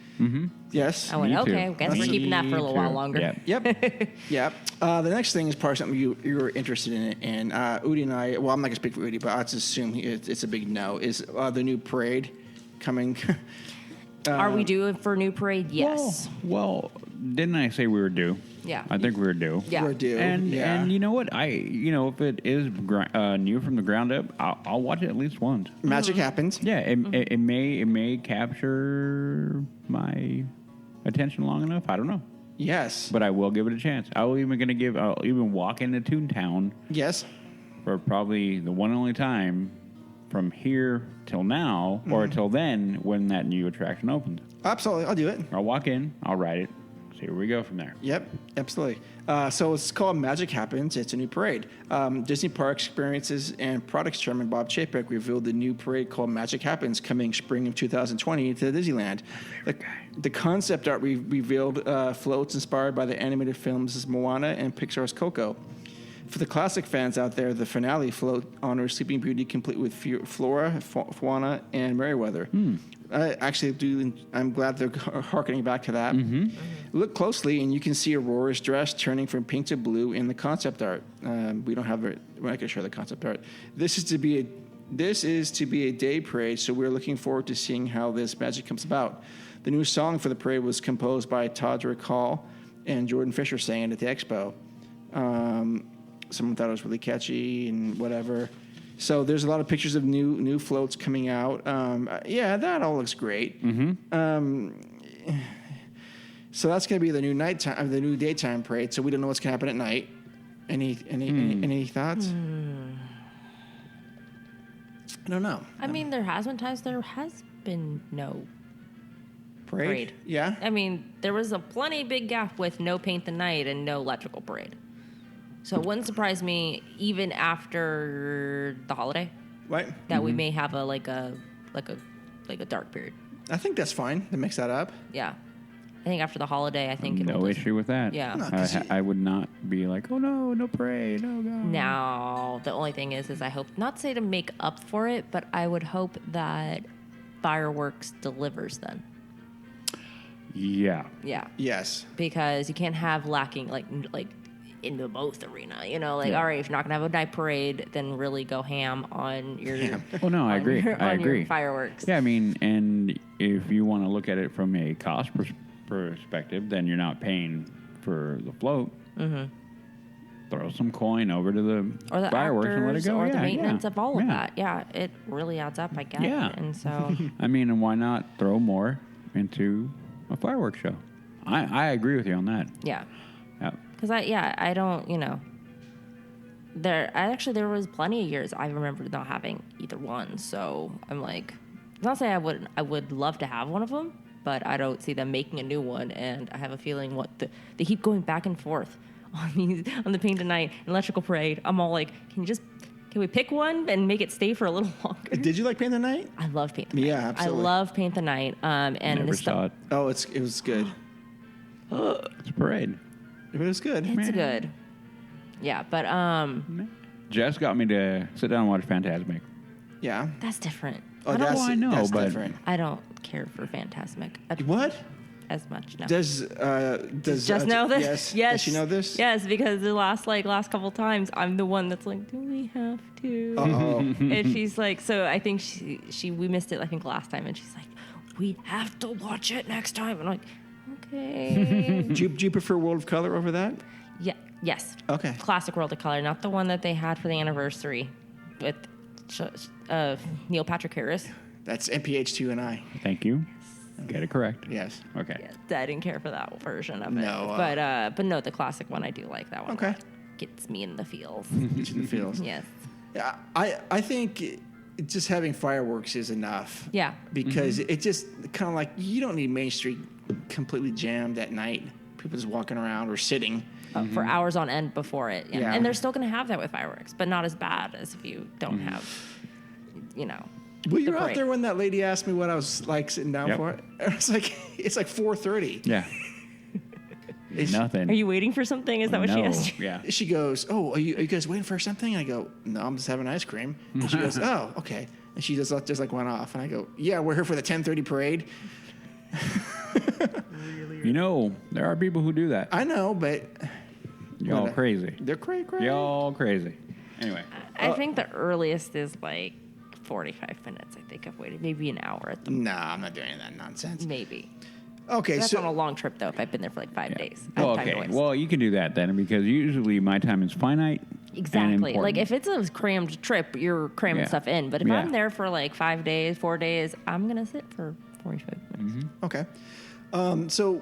Yes. I went, Me too. okay, guess we're keeping that for a little while longer. Yep. Yep. The next thing is probably something you were interested in. And Udi and I, well, I'm not going to speak for Udi, but I'll just assume it's a big no, is the new parade coming. Are we due for new parade? Yes. Well, didn't I say we were due? Yeah. I think we were due. Yeah. We're due. And you know what? If it is new from the ground up, I'll watch it at least once. Magic happens. Yeah, it may capture my attention long enough. I don't know, Yes. but I will give it a chance. I'll even walk into Toontown Yes. for probably the one and only time from here till now or till then when that new attraction opens. Absolutely. I'll do it. I'll walk in, I'll ride it, see where we go from there. Yep, absolutely. So it's called Magic Happens. It's a new parade. Disney Parks Experiences and Products Chairman Bob Chapek revealed the new parade called Magic Happens coming spring of 2020 to Disneyland. The concept art revealed floats inspired by the animated films Moana and Pixar's Coco. For the classic fans out there, the finale float honors Sleeping Beauty, complete with Flora, Fauna, and Merryweather. I'm glad they're harkening back to that. Look closely, and you can see Aurora's dress turning from pink to blue in the concept art. We don't have it. We're not going to show the concept art. This is to be a day parade, so we're looking forward to seeing how this magic comes about. The new song for the parade was composed by Todrick Hall, and Jordan Fisher sang it at the expo. Someone thought it was really catchy and whatever. So there's a lot of pictures of new floats coming out. That all looks great. So that's going to be the new daytime parade. So we don't know what's going to happen at night. Any thoughts? I don't know. I mean, there has been no Parade? Yeah. I mean, there was a plenty big gap with no Paint the Night and no electrical parade. So it wouldn't surprise me, even after the holiday, Right. that we may have a dark period. I think that's fine to mix that up. Yeah, I think after the holiday, I think it'll No issue with that. Yeah. No, 'cause I would not be like, oh no parade, oh god. Now the only thing is I hope not to say to make up for it, but I would hope that fireworks delivers then. Yeah. Yeah, Yes. because you can't have lacking like in the both arena. All right, if you're not gonna have a night parade, then really go ham on your. Oh no, I agree. I agree. Your fireworks. Yeah, I mean, and if you want to look at it from a cost perspective, then you're not paying for the float. Throw some coin over to Or the fireworks and let it actors, go. or the maintenance of all of Yeah. that. Yeah, it really adds up. I get Yeah. it, and so I mean, and why not throw more into a fireworks show? I agree with you on that. yeah. Yeah. Because I don't, there was plenty of years I remember not having either one. So I'm like, not saying I would love to have one of them, but I don't see them making a new one. And I have a feeling they keep going back and forth on the Paint the Night and Electrical Parade. I'm all like, can we pick one and make it stay for a little longer? Did you like Paint the Night? I love Paint the Night. Yeah, absolutely. I love Paint the Night. And Never saw it. Oh, it was good. It's a parade. It was good. It's good. Yeah, but Jess got me to sit down and watch Fantasmic. Yeah. that's different. Oh, I know, that's but different. I don't care for Fantasmic What? as much. No. Does Just know this? Yes. Yes. Does she know this? Yes, because the last couple times, I'm the one that's like, do we have to? Uh-oh. And she's like, so I think we missed it, I think, last time. And she's like, we have to watch it next time. And I'm like, okay. Do you prefer World of Color over that? Yeah. Yes. Okay. Classic World of Color, not the one that they had for the anniversary with Neil Patrick Harris. That's MPH2 and I. Thank you. Get it correct. Yes. Okay. Yeah, I didn't care for that version of it. No, but no, the classic one, I do like that one. Okay. Gets me in the feels. It's in the fields. Yes. Yeah, I think just having fireworks is enough. Yeah. Because it just kind of like, you don't need Main Street completely jammed at night. People just walking around or sitting. For hours on end before it. Yeah. And they're still going to have that with fireworks, but not as bad as if you don't have, Well, you were out parade. there when that lady asked me what I was like sitting down Yep. for. And it's like 4:30. Yeah. Nothing. Are you waiting for something? Is that what she asked you? Yeah. She goes, "Oh, are you guys waiting for something?" And I go, "No, I'm just having ice cream." And she goes, "Oh, okay." And she just went off. And I go, "Yeah, we're here for the 10:30 parade." There are people who do that. I know, but Y'all crazy. they're crazy. Y'all crazy. Anyway. I think the earliest is like 45 minutes, I think I've waited. Maybe an hour at the No, I'm not doing that nonsense. maybe. Okay, That's so on a long trip, though, if I've been there for like 5 days. I Oh, have time to okay. waste. Well, you can do that then because usually my time is finite. And Exactly. important. Like if it's a crammed trip, you're cramming Yeah. stuff in. But if Yeah. I'm there for like 5 days, 4 days, I'm gonna sit for 45 minutes. okay, so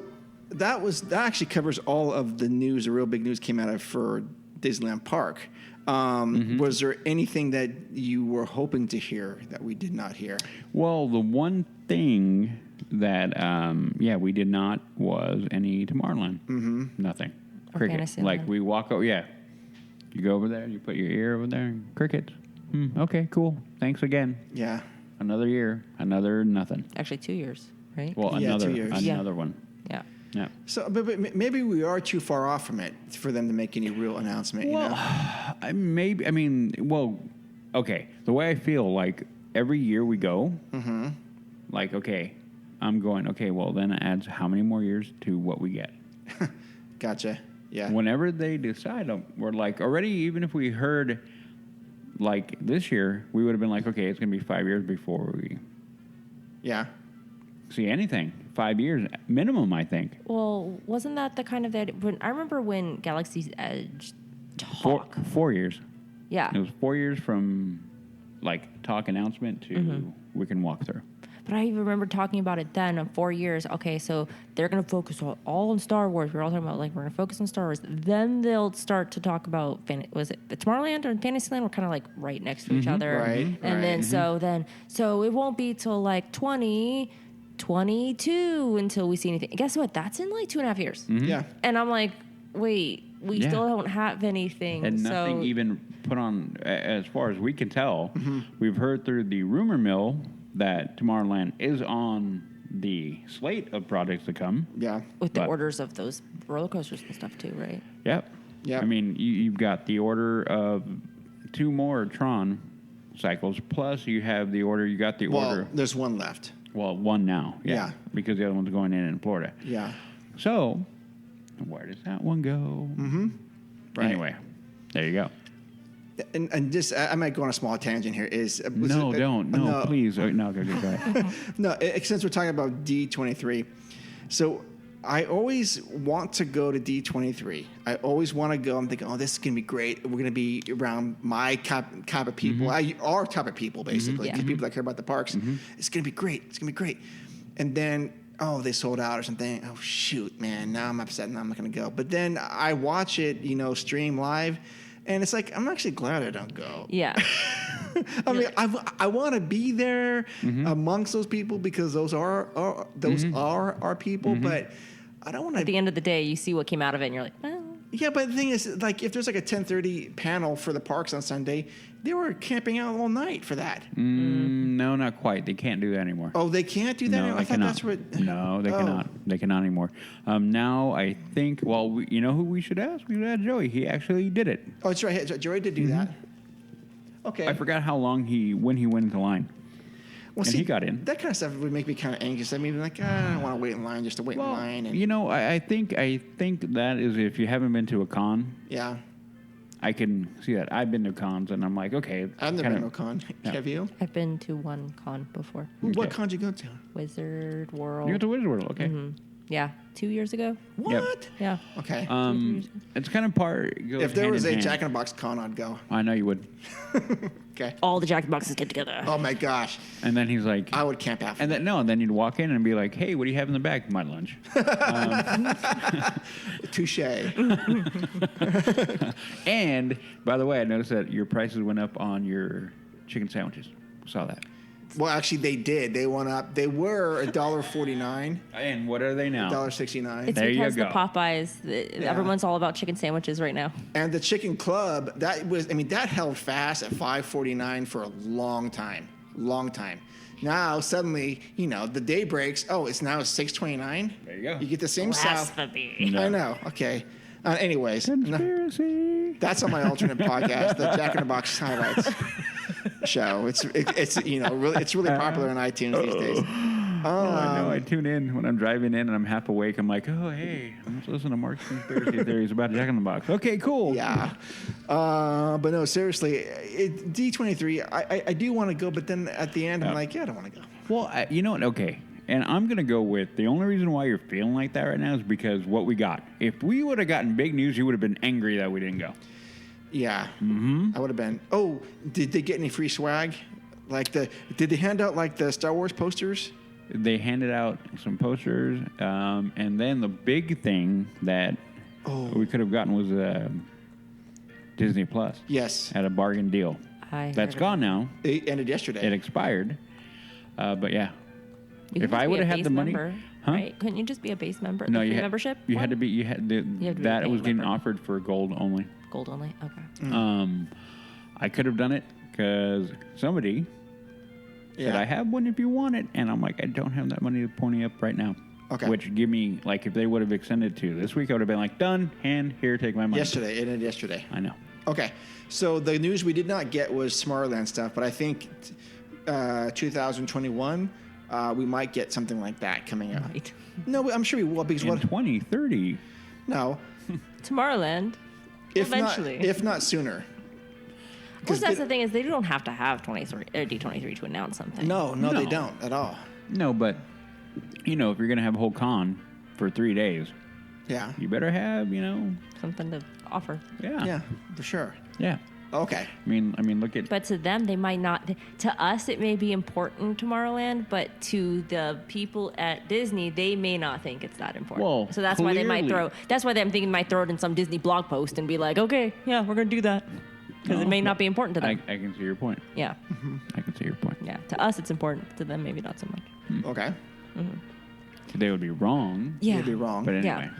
that actually covers all of the news. The real big news came out of for Disneyland Park. Was there anything that you were hoping to hear that we did not hear? Well, the one thing that we did not was any Tomorrowland. Mm-hmm. Nothing. Or Cricket. Fantasyland. Like we walk over. Yeah. You go over there. You put your ear over there. And crickets. Okay. Cool. Thanks again. Yeah. Another year. Another nothing. Actually, 2 years, right? Well, Yeah, 2 another years. Yeah. another one. Yeah. Yeah. So, but maybe we are too far off from it for them to make any real announcement. Well, okay. The way I feel, like every year we go, like, okay, I'm going, okay, well, then it adds how many more years to what we get? Gotcha. Yeah. Whenever they decide, we're like, already, even if we heard, like, this year, we would have been like, okay, it's going to be 5 years before we Yeah. see anything. 5 years minimum, I think. Well, wasn't that the kind of that? I remember when Galaxy's Edge talk. 4 years. Yeah. It was 4 years from, like, talk announcement to we can walk through. But I even remember talking about it then of 4 years. Okay, so they're going to focus all on Star Wars. We're all talking about, like, we're going to focus on Star Wars. Then they'll start to talk about, was it the Tomorrowland or Fantasyland? We're kind of, like, right next to each other. Right, And then, so it won't be till, like, 2022 until we see anything. And guess what? That's in, like, 2.5 years. Yeah. And I'm like, wait, we Yeah. still don't have anything. And nothing even put on, as far as we can tell. We've heard through the rumor mill that Tomorrowland is on the slate of projects to come. Yeah. with the but- orders of those roller coasters and stuff, too, right? Yep. Yep. I mean, you've got the order of 2 more Tron cycles, plus you have the order, you got the Well, order. there's one left. Well, 1 now. Yeah. Because the other one's going in Florida. Yeah. So, where does that one go? Right. Anyway, there you go. And just, I might go on a small tangent here. No, don't. No, please. No, go ahead. No, since we're talking about D23, so I always want to go to D23. I always want to go. I'm thinking, oh, this is going to be great. We're going to be around my type of people, our type of people, basically, Yeah. the people that care about the parks. It's going to be great. It's going to be great. And then, they sold out or something. Oh, shoot, man. Now I'm upset and I'm not going to go. But then I watch it, stream live. And it's like, I'm actually glad I don't go. Yeah. I mean, I want to be there amongst those people because those are our people. But I don't want At to. the end of the day, you see what came out of it, and you're like, well. Yeah, but the thing is, like, if there's like a 10:30 panel for the parks on Sunday, they were camping out all night for that. No, not quite. They can't do that anymore. Oh, they can't do that No, anymore? I they thought cannot. that's what... No, they cannot. They cannot anymore. Now, I think, well, you know who we should ask? We should ask Joey. He actually did it. Oh, that's right. Joey did do that. Okay. I forgot how long when he went into line. Well, and he got in. That kind of stuff would make me kind of anxious. I mean, like, I don't want to wait in line just to wait in line. And, You know, I think that is if you haven't been to a con, yeah. I can see that. I've been to cons, and I'm like, okay. I've never been to a con. No. Have you? I've been to one con before. What con did you go to? Wizard World. You went to Wizard World, okay. Yeah, 2 years ago. What? Yeah. Okay. It's kind of if there was a Jack in the Box con, I'd go. I know you would. Okay. All the Jack in the Boxes get together. Oh my gosh. And then he's like, I would camp out. and then you'd walk in and be like, hey, what do you have in the bag? My lunch. Touche. And by the way, I noticed that your prices went up on your chicken sandwiches. Saw that. Well, actually, they did. They went up. They were $1.49, And what are they now? $1.69. It's There you because go. the Popeyes, everyone's all about chicken sandwiches right now. And the Chicken Club, that held fast at $5.49 for a long time. Long time. Now, suddenly, the day breaks. Oh, it's now $6.29? There you go. You get the same South. Blasphemy. I know. Okay. Anyways. Conspiracy. That's on my alternate podcast, the Jack in the Box highlights show. It's really popular on iTunes these days. I know. I tune in when I'm driving in and I'm half awake. I'm like, oh, hey, let's listen to Mark's conspiracy theories about Jack in the Box. Okay, cool. Yeah. But no, seriously, D23, I do want to go, but then at the end, I'm like, yeah, I don't want to go. Well, you know what? Okay. And I'm going to go with the only reason why you're feeling like that right now is because what we got. If we would have gotten big news, you would have been angry that we didn't go. Yeah. Mm-hmm. I would have been. Oh, did they get any free swag? Did they hand out like the Star Wars posters? They handed out some posters. And then the big thing that we could have gotten was Disney Plus. Yes. At a bargain deal. That's gone now. It ended yesterday. It expired. But yeah. If I would have had the money, member, right? Couldn't you just be a base member? No, the you free had membership. You one? had to be. You had to be that was getting member. offered for gold only. Gold only. Okay. I could have done it because somebody said I have one if you want it, and I'm like, I don't have that money to pony up right now. Okay. Which give me like if they would have extended to this week, I would have been like, done, and here, take my money. Yesterday, it ended yesterday. I know. Okay, so the news we did not get was Tomorrowland stuff, but I think 2021. We might get something like that coming out. Right. No, I'm sure we will because In 2030. No, Tomorrowland. Eventually. if not sooner. Because that's the thing is they don't have to have D23 to announce something. No, they don't at all. No, but if you're gonna have a whole con for 3 days, Yeah. you better have Something to offer. Yeah, for sure. Yeah. Okay. I mean, look at. But to them, they might not. To us, it may be important, Tomorrowland, but to the people at Disney, they may not think it's that important. Well, so that's why they might clearly. That's why I'm thinking they might throw it in some Disney blog post and be like, okay, yeah, we're going to do that. Because it may not be important to them. I can see your point. Yeah. I can see your point. Yeah. To us, it's important. To them, maybe not so much. Okay. They would be wrong. Yeah. You'd be wrong. But anyway.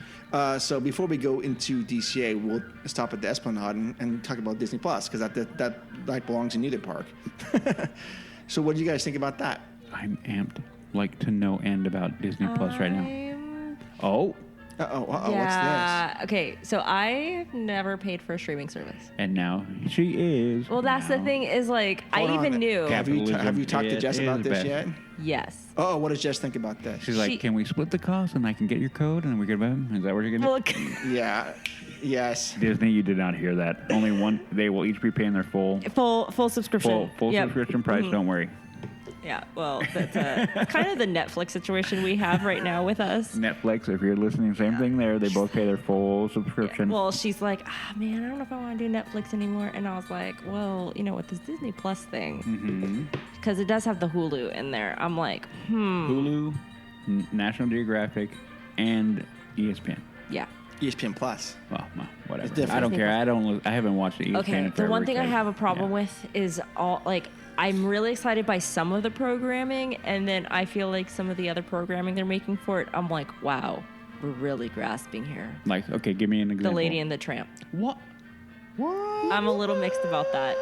So before we go into DCA, we'll stop at the Esplanade and talk about Disney Plus because that belongs in neither park. So what do you guys think about that? I'm amped like to no end about Disney Plus right now. Oh. What's Yeah. Okay. So I've never paid for a streaming service. And now she is. Well, that's the thing is like Hold I on. even knew. Have you talked to It Jess about is this best. yet? Yes. Oh, what does Jess think about this? She's like, can we split the cost and I can get your code and we can buy them? Is that what you're gonna do? Look. Yeah. Yes. Disney, you did not hear that. Only one. They will each be paying their full Full subscription. Yep. Yep. subscription price. Don't worry. Yeah, well, that's kind of the Netflix situation we have right now with us. Netflix, if you're listening, same thing there. They both pay their full subscription. Well, she's like, man, I don't know if I want to do Netflix anymore. And I was like, well, with this Disney Plus thing, because it does have the Hulu in there. I'm like, Hulu, National Geographic, and ESPN. Yeah. ESPN Plus. Well, whatever. It's different. I don't care. I haven't watched the ESPN. Okay, the one thing I have a problem with is I'm really excited by some of the programming, and then I feel like some of the other programming they're making for it, I'm like, wow. we're really grasping here. Like, okay, give me an example. The Lady and the Tramp. What? I'm a little mixed about that.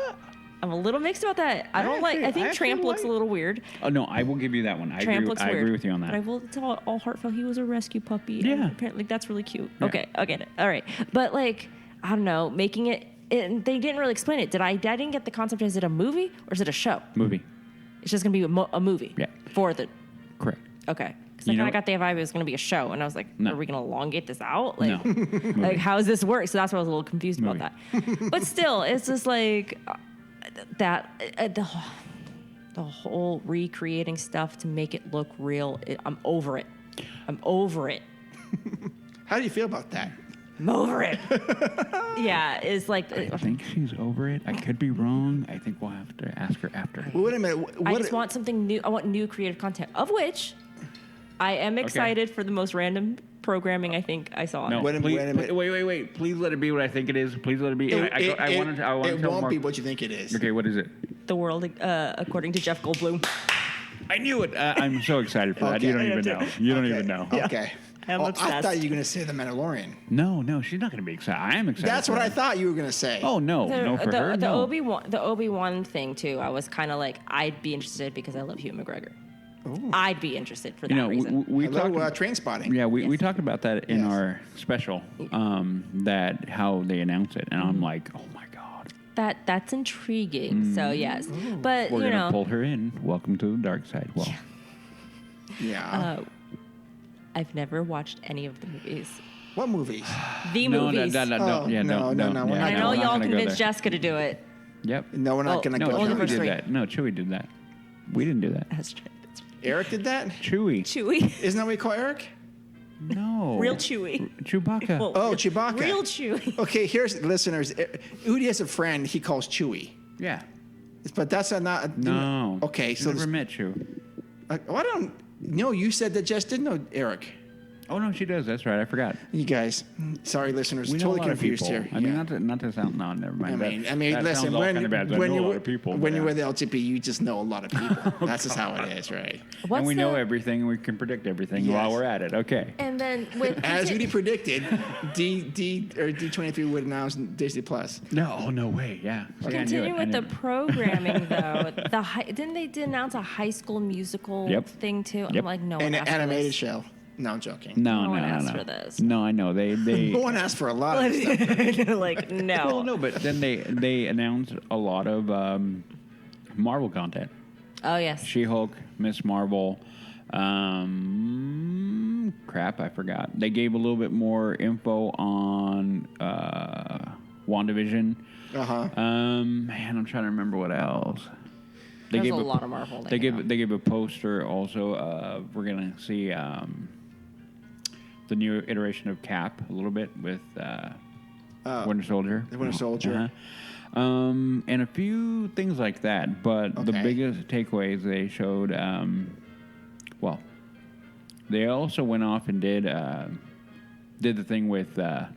I don't like. I think Tramp looks a little weird. Oh no, I will give you that one. I Tramp looks weird. agree with you on that. But I will. It's all heartfelt. He was a rescue puppy. Yeah. And apparently, that's really cute. Yeah. Okay, I get it. All right, but like, I don't know, making it. They didn't really explain it. I didn't get the concept. Is it a movie or is it a show? Movie. It's just gonna be a movie. Yeah. For the. Correct. Okay. Because I kind of got the vibe it was going to be a show, and I was like, No. "Are we going to elongate this out? Like, No. like how does this work?" So that's why I was a little confused about that. But still, it's just like the whole recreating stuff to make it look real. I'm over it. How do you feel about that? I'm over it. Yeah, it's like I think she's over it. I could be wrong. I think we'll have to ask her after. Well, wait a minute. I just want something new. I want new creative content, of which I am excited for the most random programming I think I saw. No, Wait a minute. Wait. Please let it be what I think it is. Please let it be. I want to it tell won't more. be what you think it is. Okay, what is it? The world, according to Jeff Goldblum. I knew it. I'm so excited for that. Okay. You don't even know. You don't even know. Okay. I'm I obsessed. thought you were going to say the Mandalorian. No, she's not going to be excited. I am excited. That's for what her. I thought you were going to say. Oh no, for her, the no. Obi-Wan thing too. I was kind of like, I'd be interested because I love Hugh McGregor. Ooh. I'd be interested for that reason. We talked Train Spotting. Yeah, we talked about that in our special. That how they announce it, and I'm like, oh my god. That's intriguing. So yes, but We're you gonna know, pull her in. Welcome to the dark side. Well, Yeah. I've never watched any of the movies. What movies? The movies. No, We're not I know we're y'all gonna go convinced there. Jessica to do it. Yep. No, we're not Oh, going to No, go only there. the Chewie first did three. that. No, Chewie did that. We didn't do that. That's true. Eric did that? Chewie. Chewie. Isn't that what we call Eric? No. Real Chewie. Chewbacca. Well, Oh, Chewbacca. Real Chewie. Okay, here's listeners. Udi has a friend he calls Chewie. Yeah. But that's not. No. Okay, You so. never met Chew. I don't. No, you said that Jess did know Eric. Oh no, she does. That's right. I forgot. You guys, sorry, listeners, We know totally a lot of confused people. here. I mean, Yeah. not to sound. No, never mind. I mean, that listen. sounds all kind of bad. I know a lot of people. When but, you're with LTP, you just know a lot of people. That's just how it is, right? and we know everything, and we can predict everything Yes. while we're at it. Okay. And then with As Udi predicted, D23 would announce Disney Plus. No way. Yeah. See, I knew it. continuing I with knew the it. programming though, didn't they announce a High School Musical thing too? Yep. I'm like, no An one asked for animated this. show. No, I'm joking. No. No one asked for this. No, I know they. No one asked for a lot of stuff. Like no. Well, no, but then they announced a lot of Marvel content. Oh yes. She-Hulk, Miss Marvel. Crap, I forgot. They gave a little bit more info on WandaVision. Man, I'm trying to remember what else. There's a lot of Marvel. They gave a poster also. We're gonna see the new iteration of Cap a little bit with Winter Soldier. The Winter Soldier. And a few things like that. But the Okay. biggest takeaways they showed. Well, they also went off and did the thing with The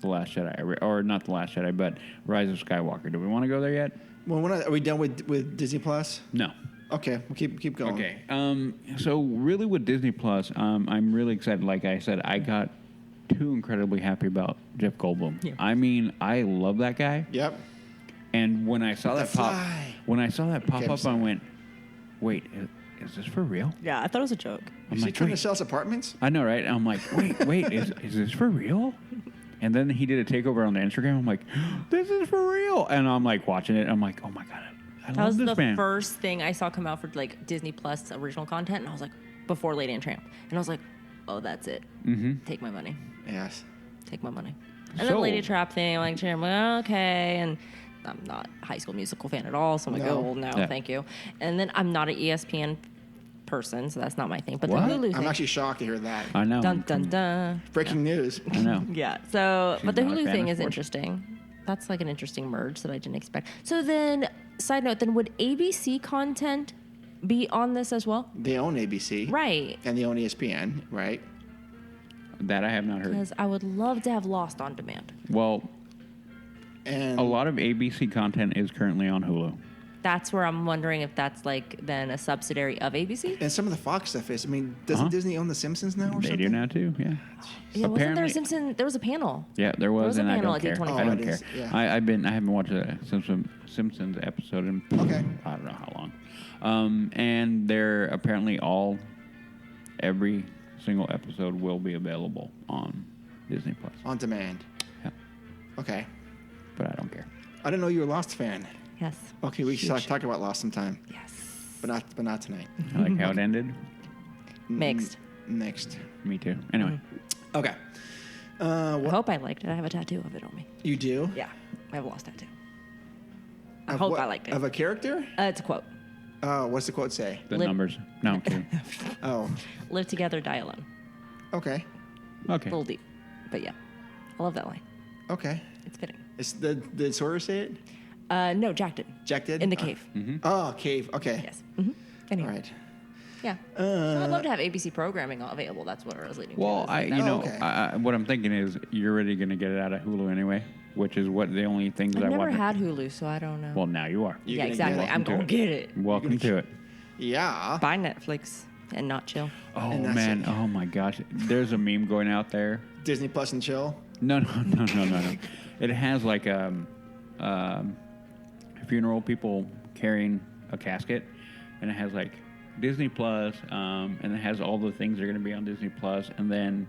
Last Jedi, or not The Last Jedi, but Rise of Skywalker. Do we want to go there yet? Well, are we done with Disney Plus? No. Okay, we'll keep going. Okay. So really with Disney Plus, I'm really excited. Like I said, I got too incredibly happy about Jeff Goldblum. Yeah. I mean, I love that guy. Yep. And when I saw that pop Okay, I'm up, I went, "Wait, is this for real?" Yeah, I thought it was a joke. Is he trying to sell us apartments? I know, right? I'm like, wait, is this for real? And then he did a takeover on the Instagram. I'm like, this is for real. And I'm like watching it. I'm like, oh my god, I That love was this the man. first thing I saw come out for like Disney Plus original content, and I was like, before Lady and Tramp, and I was like, oh, that's it. Mm-hmm. Take my money. Yes. Take my money. And then Lady Trap thing, like, I'm like, okay, and I'm not a High School Musical fan at all, so I'm like, No. oh, well, no, Yeah. thank you. And then I'm not an ESPN person, so that's not my thing. But What? the Hulu I'm thing. actually shocked to hear that. I know. Dun dun dun. Breaking news. I know. Yeah. So, She's but the not a Hulu fan thing of is sports. interesting. That's like an interesting merge that I didn't expect. So then, side note, then would ABC content be on this as well? They own ABC. Right. And they own ESPN, right? That I have not heard. Because I would love to have Lost on demand. Well, And a lot of ABC content is currently on Hulu. that's where I'm wondering if that's like then a subsidiary of ABC. And some of the Fox stuff is. I mean, doesn't Disney own The Simpsons now or They something? do now too. Yeah. Yeah, wasn't there a Simpson? There was a panel. Yeah, there was, a and I panel don't at care. D24. I don't it care. is, yeah. I haven't watched a Simpsons episode in I don't know how long. And they're apparently every single episode will be available on Disney Plus. On demand. Yeah, Okay. but I don't care. I didn't know you were Lost fan. Yes. Okay, we should talk about Lost sometime, Yes. but not tonight. I like how it ended. Mixed. Next. Me too. Anyway, Okay. I hope I liked it. I have a tattoo of it on me. You do? Yeah, I have a Lost tattoo. I Of hope what? I liked it. Of a character? It's a quote. What's the quote say? the Lit- numbers. No, I'm kidding. Oh, Live together, die alone. okay. Okay. A little deep, but yeah, I love that line. Okay. It's fitting. Did Sawyer say it? No, Jack did. Jack did? In the cave. Oh, cave. Okay. Yes. Mm-hmm. Anyway. All right. Yeah. So I'd love to have ABC programming available. That's what I was leading Well, to. okay. what I'm thinking is you're already going to get it out of Hulu anyway, which is what the only things I've I never watch. had Hulu, so I don't know. Well, now you are. You're yeah, gonna exactly. get it. I'm going to get it. Welcome to it. Yeah. Buy Netflix and not chill. Oh And that's man! it. Oh my gosh! There's a meme going out there. Disney Plus and chill. No. It has like funeral people carrying a casket, and it has like Disney Plus, and it has all the things that are going to be on Disney Plus, and then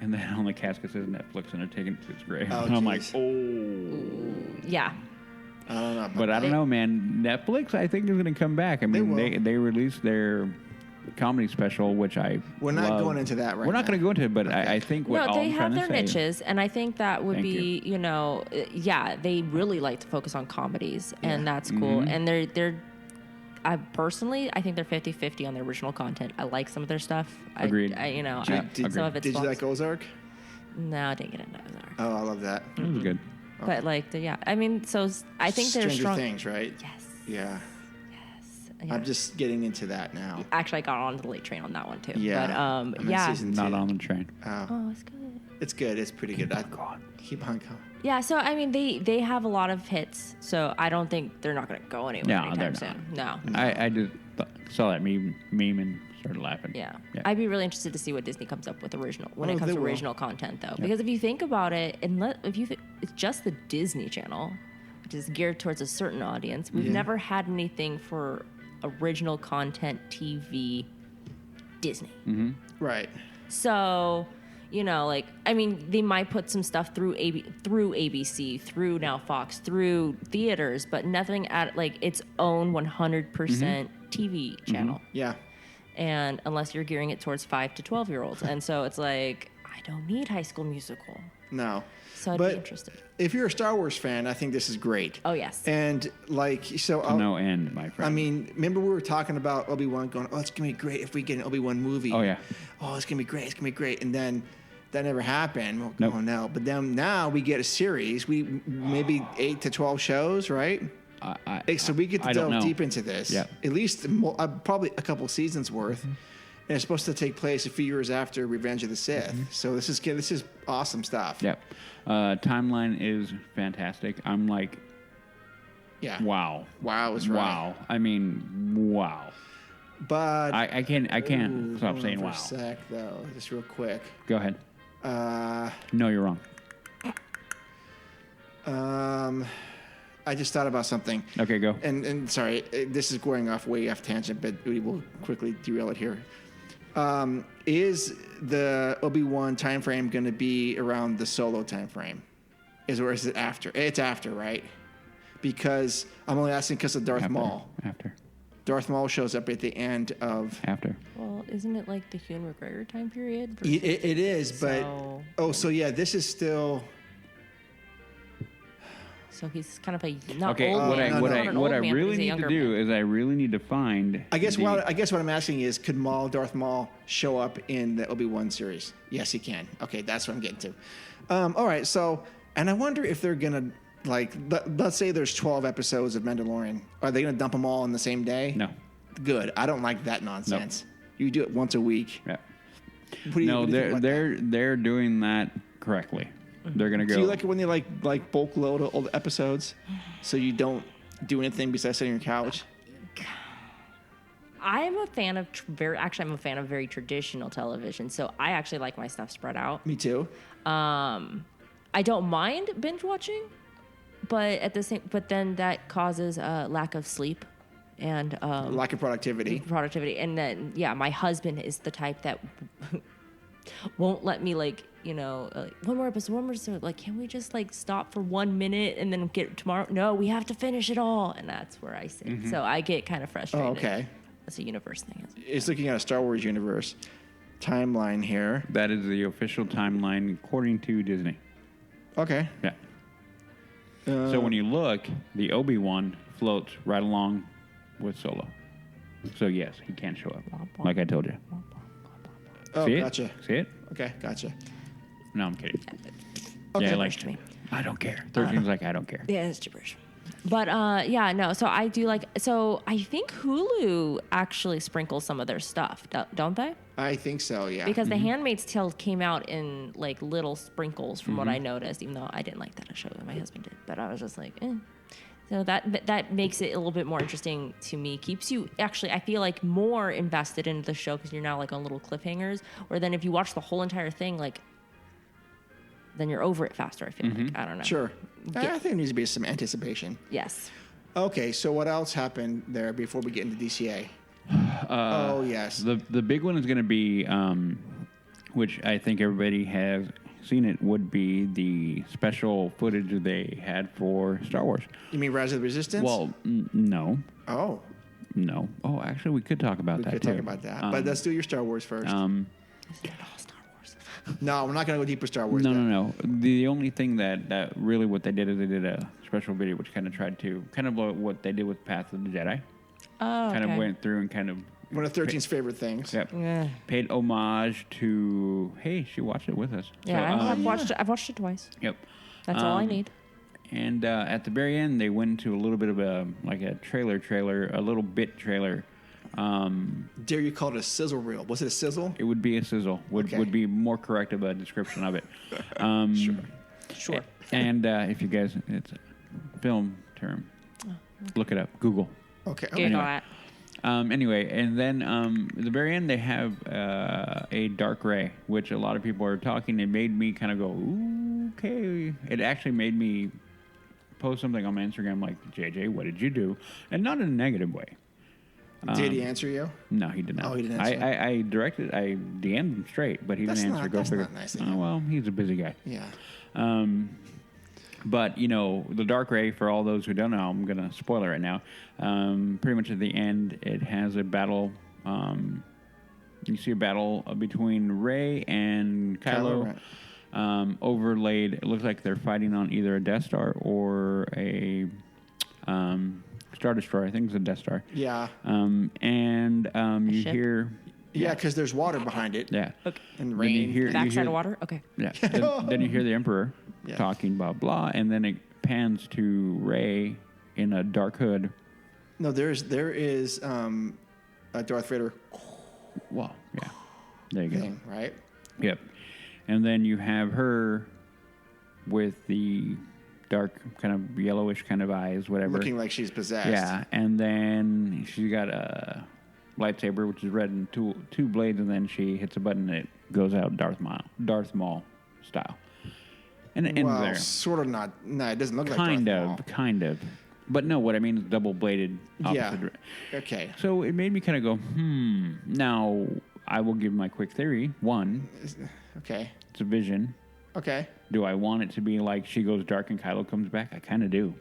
on the casket says Netflix, and they're taking it to its grave. Oh, and I'm like, geez. oh. Yeah. I don't know. But I don't know, man. Netflix, I think, is going to come back. I mean, will. they released their comedy special, which I We're not love. going into that right We're not now. going to go into it, but I think what No, all they I'm have trying their to say. niches, and I think that would Thank be, yeah, they really like to focus on comedies, and that's cool. And they're I think they're 50-50 on their original content. I like some of their stuff. Agreed. Some of it's Did you like Ozark? No, I didn't get into Ozark. Oh, I love that. It was good. But I mean, so I think they're Stranger strong. Things, right? Yes. Yeah. Yeah. I'm just getting into that now. Actually, I got on the late train on that one too. Yeah. But I'm in yeah. season Not 2. on the train. Oh, it's good. It's good. It's pretty good. Keep on going. Yeah, so I mean, they have a lot of hits, so I don't think they're not going to go anywhere No, anytime they're soon. No. I just saw that meme and started laughing. Yeah. I'd be really interested to see what Disney comes up with when it comes they to will. original content, though, because if you think about it, it's just the Disney Channel, which is geared towards a certain audience. We've never had anything for original content TV Disney. Right. So, they might put some stuff through ABC, through now Fox, through theaters, but nothing at its own 100% TV channel. Yeah. And unless you're gearing it towards 5 to 12-year-olds. And so it's like, I don't need High School Musical. No. So I'd But be interested. if you're a Star Wars fan, I think this is great. Oh, yes. And To no end, my friend. I mean, remember we were talking about Obi-Wan going, oh, it's going to be great if we get an Obi-Wan movie. Oh, yeah. Oh, it's going to be great. It's going to be great. And then that never happened. Well, Nope. Oh, no. But then now we get a series. We maybe 8 to 12 shows, right? So we get to I don't delve know. deep into this. Yeah. At least probably a couple seasons worth. And it's supposed to take place a few years after Revenge of the Sith. So this is awesome stuff. Yep. Timeline is fantastic. I'm like, Yeah. wow. Wow is right. Wow. I mean, wow. But I can't Ooh, stop hold saying on for wow. a sec, though, just real quick. Go ahead. No, you're wrong. I just thought about something. Okay, go. And sorry, this is going way off tangent, but we will quickly derail it here. Is the Obi-Wan time frame going to be around the Solo time frame? Or is it after? It's after, right? Because I'm only asking because of Darth Maul. After. Darth Maul shows up at the end of. After. Well, isn't it like the Ewan McGregor time period? It is, but so yeah, this is still. So he's kind of a not Okay, old what man. I not an what old I man, but really he's a need to younger do man. is I really need to find. I guess what I'm asking is, could Darth Maul show up in the Obi-Wan series? Yes, he can. Okay, that's what I'm getting to. All right, so, and I wonder if they're gonna let's say there's 12 episodes of Mandalorian. Are they gonna dump them all in the same day? No. Good. I don't like that nonsense. You do it once a week. Yeah. What do you think about that? they're doing that correctly. They're gonna go. Do you like it when they like bulk load all the episodes, so you don't do anything besides sitting on your couch? I'm a fan of I'm a fan of very traditional television, so I actually like my stuff spread out. Me too. I don't mind binge watching, but but then that causes a lack of sleep and Lack of productivity. And then my husband is the type that won't let me one more episode. Like, can we just stop for 1 minute and then get tomorrow? No, we have to finish it all, and that's where I sit. Mm-hmm. So I get kind of frustrated. Oh, okay. That's a universe thing. It's looking at a Star Wars universe timeline here. That is the official timeline according to Disney. Okay. Yeah. So when you look, the Obi-Wan floats right along with Solo. So yes, he can show up, like I told you. Oh, See gotcha. it? See it? Okay, gotcha. No, I'm kidding. Okay. Yeah, to me. I don't care. 13's like, I don't care. Yeah, it's gibberish. But no. So I do So I think Hulu actually sprinkles some of their stuff, don't they? I think so. Yeah. Because The Handmaid's Tale came out in little sprinkles, from what I noticed. Even though I didn't like that show, my husband did. But I was just like, eh. So that makes it a little bit more interesting to me. Keeps you actually, I feel like, more invested in the show because you're now on little cliffhangers. Or then if you watch the whole entire thing, then you're over it faster. I feel like, I don't know. Sure. I think there needs to be some anticipation. Yes. Okay, so what else happened there before we get into DCA? Oh yes. The big one is going to be, which I think everybody has seen it, would be the special footage they had for Star Wars. You mean Rise of the Resistance? Well, no. Oh. No. Oh, actually, we could talk about that. We could talk about that. But let's do your Star Wars first. No, we're not going to go deeper Star Wars. No. The only thing that really what they did is they did a special video which kind of what they did with Path of the Jedi. Oh, Kind of went through and kind of one of 13's favorite things. Yep. Yeah. Paid homage to. Hey, she watched it with us. Yeah, So, I've watched it twice. Yep. That's all I need. And at the very end, they went into a little bit of a trailer, a little bit trailer. Dare you call it a sizzle reel? Was it a sizzle? It would be a sizzle. Would be more correct of a description of it. Sure. And if you guys, it's a film term. Look it up. Google. Okay. Anyway, and then at the very end, they have a dark ray, which a lot of people are talking. It made me kind of go, ooh, okay. It actually made me post something on my Instagram like, JJ, what did you do? And not in a negative way. Did he answer you? No, he did not. Oh, he didn't answer. I DM'd him straight, but he didn't answer. That's not nice of him. Oh, well, he's a busy guy. Yeah. But, the dark ray, for all those who don't know, I'm going to spoil it right now. Pretty much at the end, it has a battle. You see a battle between Rey and Kylo. Overlaid. It looks like they're fighting on either a Death Star or a Star Destroyer. I think it's a Death Star. Yeah. You ship? hear... Yeah, because there's water behind it. Yeah. Okay. And rain. Backside of water? Okay. Yeah. Then you hear the Emperor talking, blah, blah, and then it pans to Rey in a dark hood. No, there is a Darth Vader Well, yeah. There you thing, go. right? Yep. And then you have her with the dark, kind of yellowish kind of eyes, whatever. Looking like she's possessed. Yeah. And then she's got a lightsaber, which is red and two blades, and then she hits a button and it goes out Darth Maul style. And it ends there. Sort of not. No, it doesn't look like Kind Darth Maul. of. But no, what I mean is double-bladed opposite. Yeah. Okay. So it made me kind of go, Now, I will give my quick theory. One, Okay. it's a vision. Okay. Do I want it to be like she goes dark and Kylo comes back? I kind of do.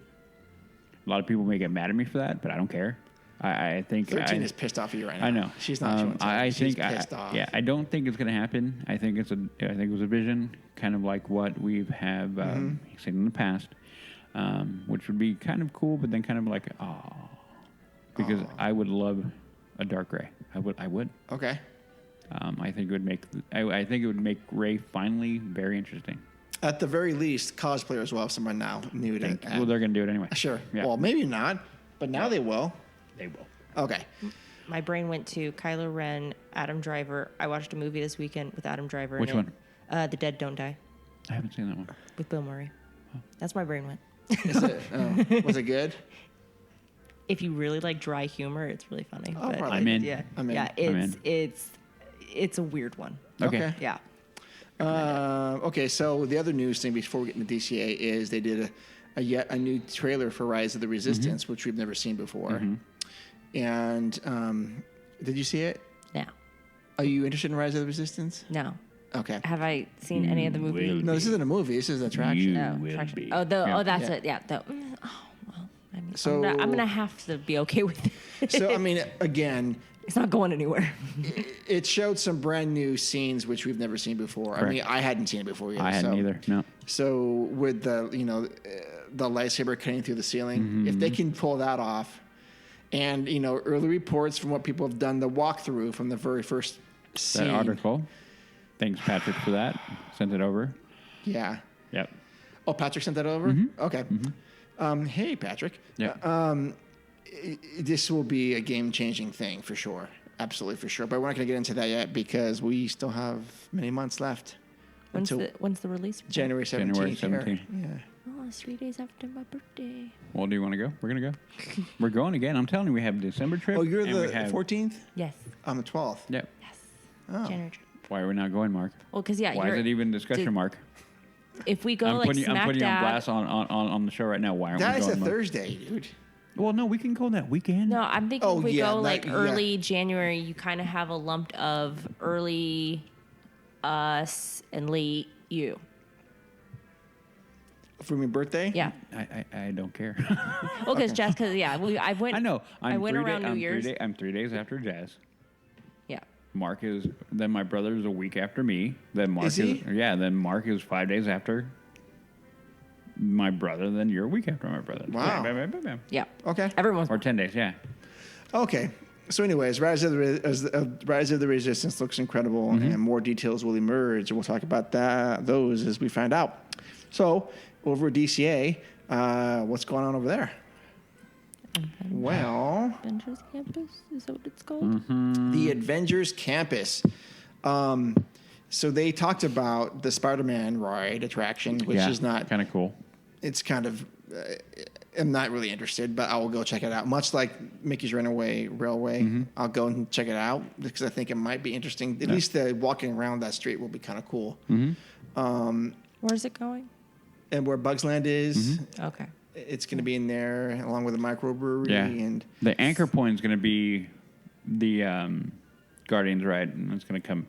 A lot of people may get mad at me for that, but I don't care. I think 13 is pissed off at you right now. I know. She's not showing signs. She's pissed off. Yeah, I don't think it's going to happen. I think it was a vision, kind of like what we've seen in the past, which would be kind of cool, but then kind of like, because I would love a dark Rey. I would. Okay. I think it would make Rey finally very interesting. At the very least, cosplayers will have someone now new to. Well, they're going to do it anyway. Sure. Yeah. Well, maybe not, but now they will. They will. Okay. My brain went to Kylo Ren, Adam Driver. I watched a movie this weekend with Adam Driver. Which one? The Dead Don't Die I haven't seen that one. with Bill Murray. That's where my brain went. Is it? Was it good? if you really like dry humor, it's really funny. Oh, but probably. I'm in. Yeah, I'm in. yeah. I'm It's a weird one. Okay. Yeah. Okay, so the other news thing before we get into DCA is they did yet a new trailer for Rise of the Resistance, which we've never seen before. And did you see it? No. Are you interested in Rise of the Resistance? No. Okay. Have I seen any of the movies? No, this isn't a movie. This is an attraction. Oh, will attraction. be. Oh, that's Yeah. it. Yeah. Oh, well. I mean, So- I'm gonna have to be okay with it. So, I mean, again, It's not going anywhere. it showed some brand new scenes which we've never seen before. I mean, I hadn't seen it before either. I hadn't either. No. So with the the lightsaber cutting through the ceiling, if they can pull that off, and early reports from what people have done the walkthrough from the very first scene. That article. Thanks, Patrick, for that. Sent it over. Yeah. Yep. Oh, Patrick sent that over? Okay. Hey, Patrick. Yeah. This will be a game-changing thing for sure. Absolutely for sure. But we're not going to get into that yet because we still have many months left. When's the release? January 17th. January here. 17th. Yeah. Oh, it's 3 days after my birthday. Well, do you want to go? We're going to go. We're going again. I'm telling you, we have a December trip. Oh, you're and the we have- 14th? Yes. I'm the 12th. Yep. Yes. Oh. January trip. Why are we not going, Mark? Well, because Why is it even discussion, did- Mark? If we go I'm like putting smack you on dab. blast on the show right now. Why aren't That we is going? a Mark? Thursday, dude. Well, no, we can go that weekend. No, I'm thinking Oh, if we yeah, go that- like yeah. early January, you kind of have a lump of early us and late you. For my birthday? Yeah. I don't care. Well, because I went. I know. I went around New Year's. I'm 3 days after Jazz. Yeah. Mark is then my brother is a week after me. Then Mark Is he? Then Mark is 5 days after my brother. Then you're a week after my brother. Wow. Bam, bam, bam, bam. Yeah. Okay. Everyone's. Or 10 days. Yeah. Okay. So, anyways, Rise of the Resistance looks incredible, and more details will emerge. We'll talk about those as we find out. So, over at DCA, what's going on over there? Well, Avengers Campus, is that what it's called? the Avengers Campus. So they talked about the Spider-Man ride attraction, which is not kind of cool. It's kind of. I'm not really interested, but I will go check it out. Much like Mickey's Runaway Railway, I'll go and check it out because I think it might be interesting. At least the walking around that street will be kind of cool. Where's it going? And where Bugs Land is, Okay. it's going to be in there along with the microbrewery. Yeah. And The anchor point is going to be the Guardians ride, and it's going to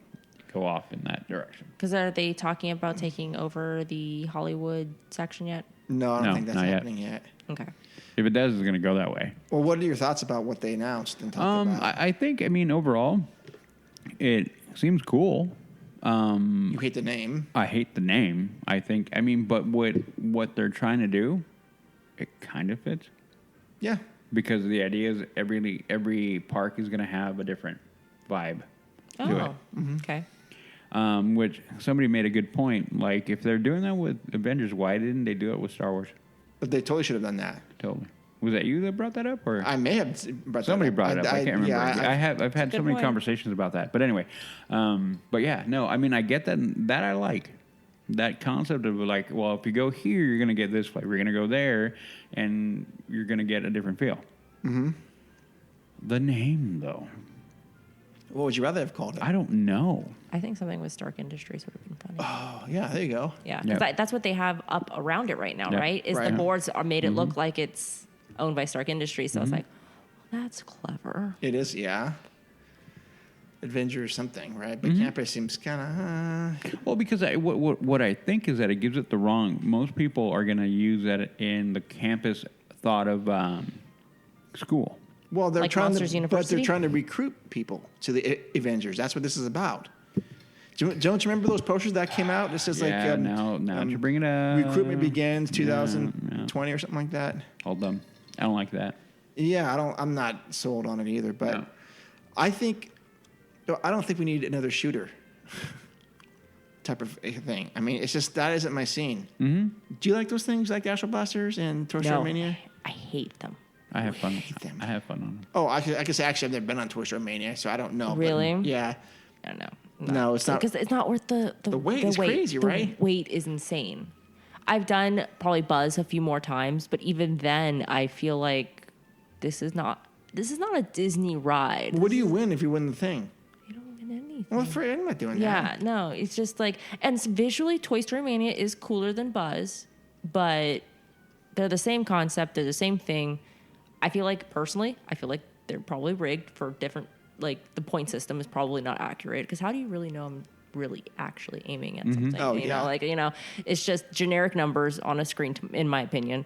go off in that direction. Because are they talking about taking over the Hollywood section yet? no, I don't No, think that's not yet. happening yet. Okay. If it does, it's going to go that way. Well, what are your thoughts about what they announced and talked about? I think, overall, it seems cool. You hate the name. I hate the name. But what they're trying to do, it kind of fits. Yeah. Because the idea is every park is going to have a different vibe to it. Okay. Which somebody made a good point. Like, if they're doing that with Avengers, why didn't they do it with Star Wars? But they totally should have done that. Totally. Was that you that brought that up, or I may have brought somebody that up. brought it up? I can't remember. Yeah, I've had so many point. conversations about that. But anyway, but yeah, no. I get that. That I like that concept of like, well, if you go here, you're going to get this flavor. You're going to go there, and you're going to get a different feel. Mm-hmm. The name, though, what would you rather have called it? I don't know. I think something with Stark Industries would have been funny. Oh, yeah, there you go. Yeah, Yep. because that's what they have up around it right now, Yep. right? Is Right. the boards are made it look like it's owned by Stark Industries. So it's like, well, that's clever. It is, yeah. Avengers something, right? Mm-hmm. But campus seems kind of. Well, because what I think is that it gives it the wrong. Most people are going to use that in the campus thought of school. Well, they're Like trying Monsters to, but University? they're trying to recruit people to the Avengers. That's what this is about. Don't you remember those posters that came out? This is Yeah, like now that you bring it up. recruitment begins Yeah, 2020 or something like that. Hold on, I don't like that. Yeah, I'm not sold on it either. But No. I don't think we need another shooter type of thing. I mean, it's just that isn't my scene. Mm-hmm. Do you like those things like Astro Blasters and Toy Story Mania? I hate them. I have fun. hate them. I have fun on them. Oh, I could say actually I've never been on Toy Story Mania, so I don't know. but Really? yeah. I don't know. No, it's not. Because it's not worth the weight is crazy, the right? weight is insane. I've done probably Buzz a few more times, but even then, I feel like this is not a Disney ride. What do you win if you win the thing? You don't win anything. Well, I'm not doing that. Yeah, no, it's just like, and visually, Toy Story Mania is cooler than Buzz, but they're the same concept. They're the same thing. I feel like they're probably rigged for different, like the point system is probably not accurate because how do you really know I'm really actually aiming at something? Oh, you know, it's just generic numbers on a screen, in my opinion.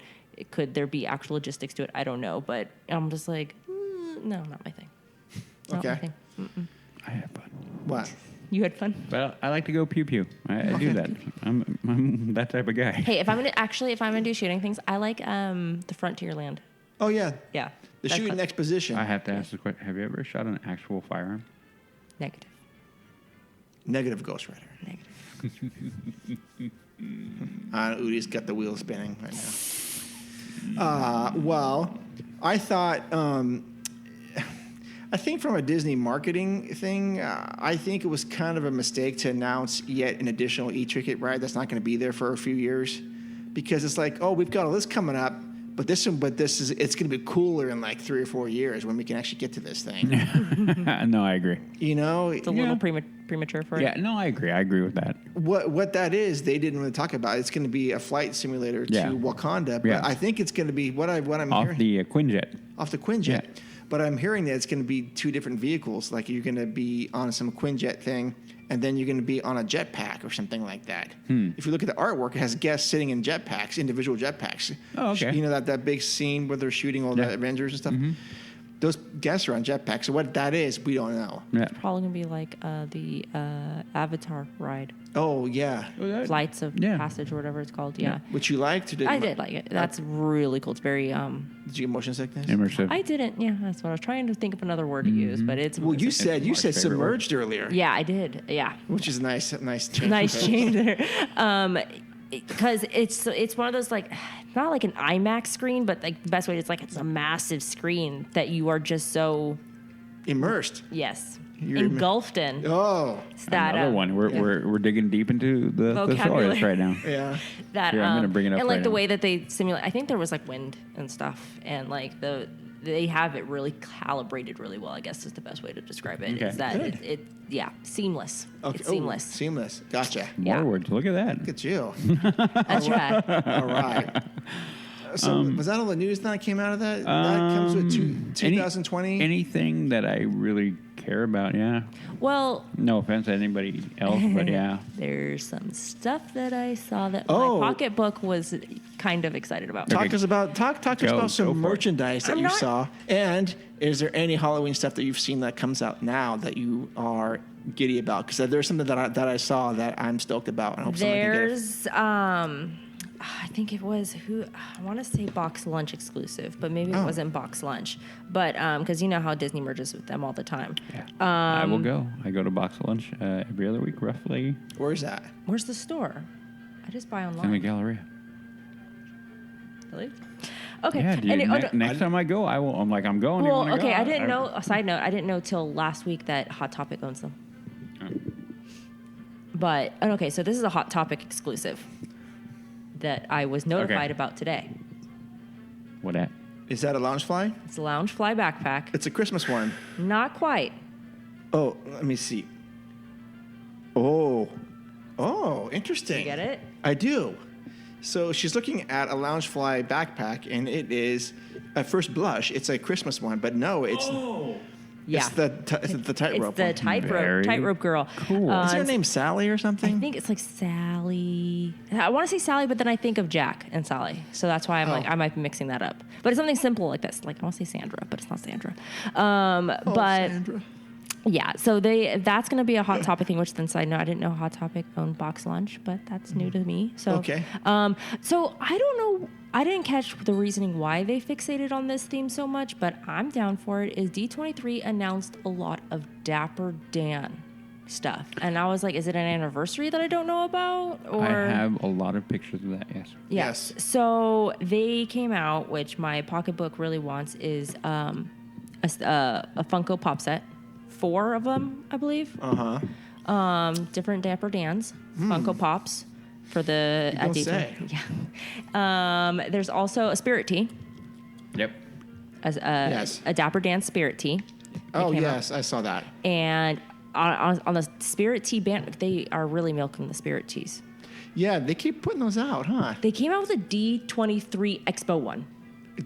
Could there be actual logistics to it? I don't know, but I'm just like, no, not my thing. Not my thing. I had fun. What? You had fun? Well, I like to go pew pew. I do that. I'm that type of guy. Hey, if I'm gonna do shooting things, I like the Frontierland. Oh yeah. Yeah. The That's shooting fun. exposition. I have to ask the question: have you ever shot an actual firearm? Negative Ghost Rider. Negative. Udi's got the wheel spinning right now. Well, I thought, I think from a Disney marketing thing, I think it was kind of a mistake to announce yet an additional e-ticket ride that's not going to be there for a few years, because it's like, oh, we've got all this coming up, but it's going to be cooler in like 3 or 4 years when we can actually get to this thing. No, I agree. You know, It's a little premature for it. Yeah, no, I agree. I agree with that. what that is, they didn't really talk about. It's going to be a flight simulator to Wakanda, but I think it's going to be what I'm Off hearing the Quinjet. off the Quinjet. Yeah. But I'm hearing that it's going to be 2 different vehicles. Like you're going to be on some Quinjet thing, and then you're going to be on a jetpack or something like that. If you look at the artwork, it has guests sitting in jetpacks, individual jetpacks. Oh, okay. You know that big scene where they're shooting all the Avengers and stuff? Those guests are on jetpacks. So what that is, we don't know. Yeah. It's probably going to be like the Avatar ride. Oh, yeah. Flights of Passage or whatever it's called. Yeah. Which you liked? Or didn't I did like it. That's really cool. It's very... Did you get motion sickness? Immersive. I didn't. Yeah, that's what I was trying to think of another word to use, but it's... Well, you said submerged word. earlier. Yeah, I did. Yeah. Which is nice change. Nice change there. Because it's one of those, like, not like an IMAX screen, but like the best way, it's a massive screen that you are just so immersed. Yes. You're engulfed in. Oh. It's that, another one. We're digging deep into the thesaurus right now. Yeah. That Here, I'm gonna bring it up and like right the now. way that they simulate. I think there was like wind and stuff, and like they have it really calibrated really well. I guess is the best way to describe it. Okay. Is that it seamless. Okay. It's seamless. Seamless. Gotcha. More words. Look at that. Look at you. That's right. All right. So was that all the news that came out of that? That comes with 2020. Anything that I really care about? Yeah. Well, no offense to anybody else, but yeah. There's some stuff that I saw that my pocketbook was kind of excited about. Talk to us about some merchandise that you not- saw. And is there any Halloween stuff that you've seen that comes out now that you are giddy about? Because there's something that I saw that I'm stoked about. And I hope someone can get it. There's I think it was I want to say Box Lunch exclusive, but maybe it wasn't Box Lunch. But because you know how Disney merges with them all the time. Yeah. I will go. I go to Box Lunch every other week, roughly. Where's that? Where's the store? I just buy online. In the Galleria. Really? Okay. Yeah, dude. Next time I go, I will. I'm going. Well, you okay. go? I didn't know. A side note: I didn't know till last week that Hot Topic owns them. But okay, so this is a Hot Topic exclusive that I was notified about today. What at? Is that a Loungefly? It's a Loungefly backpack. It's a Christmas one. Not quite. Oh, let me see. Oh, interesting. You get it? I do. So she's looking at a Loungefly backpack, and it is, at first blush, it's a Christmas one, but no, it's... Yeah. It's the tightrope. It's the Very tightrope girl. Cool. Is her name Sally or something? I think it's like Sally. I want to say Sally, but then I think of Jack and Sally. So that's why I'm like, I might be mixing that up. But it's something simple like this. Like, I want to say Sandra, but it's not Sandra. But Sandra. yeah, so that's going to be a Hot Topic thing, which then side note, I didn't know Hot Topic owned Box Lunch, but that's new to me. So, okay. So I don't know. I didn't catch the reasoning why they fixated on this theme so much, but I'm down for it. Is D23 announced a lot of Dapper Dan stuff. And I was like, is it an anniversary that I don't know about? Or I have a lot of pictures of that, yes. Yes. So they came out, which my pocketbook really wants, is a Funko Pop set. 4 of them, I believe. Different Dapper Dans, Funko Pops. For the You don't say. Yeah. There's also a Spirit Tea. Yep. a Dapper Dan Spirit Tea. Oh, yes, I saw that. And on the Spirit Tea band, they are really milking the Spirit Teas. Yeah, they keep putting those out, huh? They came out with a D23 Expo one.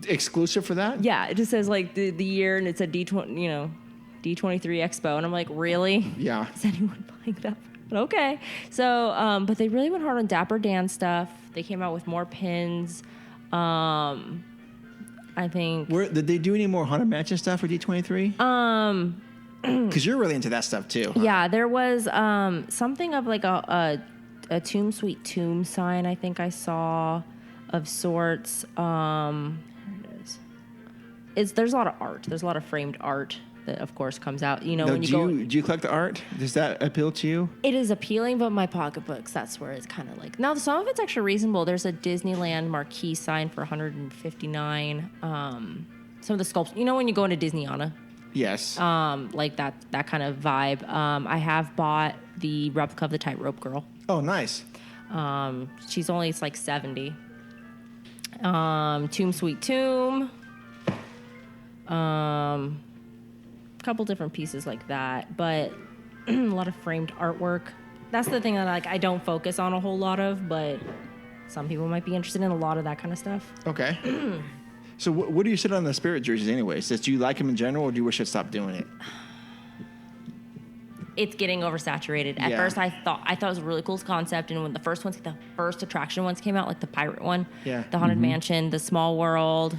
Exclusive for that? Yeah, it just says like the year, and it's a D23 Expo, and I'm like, really? Yeah. Is anyone buying that? Okay. So, but they really went hard on Dapper Dan stuff. They came out with more pins. I think. Did they do any more Haunted Mansion stuff for D23? Because you're really into that stuff too. Huh? Yeah, there was something of like a Tomb Sweet Tomb sign. I think I saw of sorts. Here it is. There's a lot of art. There's a lot of framed art that, of course, comes out. You know, when do you collect the art? Does that appeal to you? It is appealing, but my pocketbooks, that's where it's kind of like. Now, some of it's actually reasonable. There's a Disneyland marquee sign for $159. Some of the sculpts, you know, when you go into Disneyana. Yes. Like that kind of vibe. I have bought the replica of the Tightrope Girl. Oh, nice. She's only, it's like $70. Tomb Sweet Tomb. Couple different pieces like that, but a lot of framed artwork. That's the thing that I don't focus on a whole lot of, but some people might be interested in a lot of that kind of stuff. Okay. So what do you sit on the Spirit jerseys anyways? Do you like them in general, or do you wish I'd stop doing it? It's getting oversaturated. At first, I thought it was a really cool concept, and when the first attraction ones came out, like the pirate one, the Haunted Mansion, the Small World.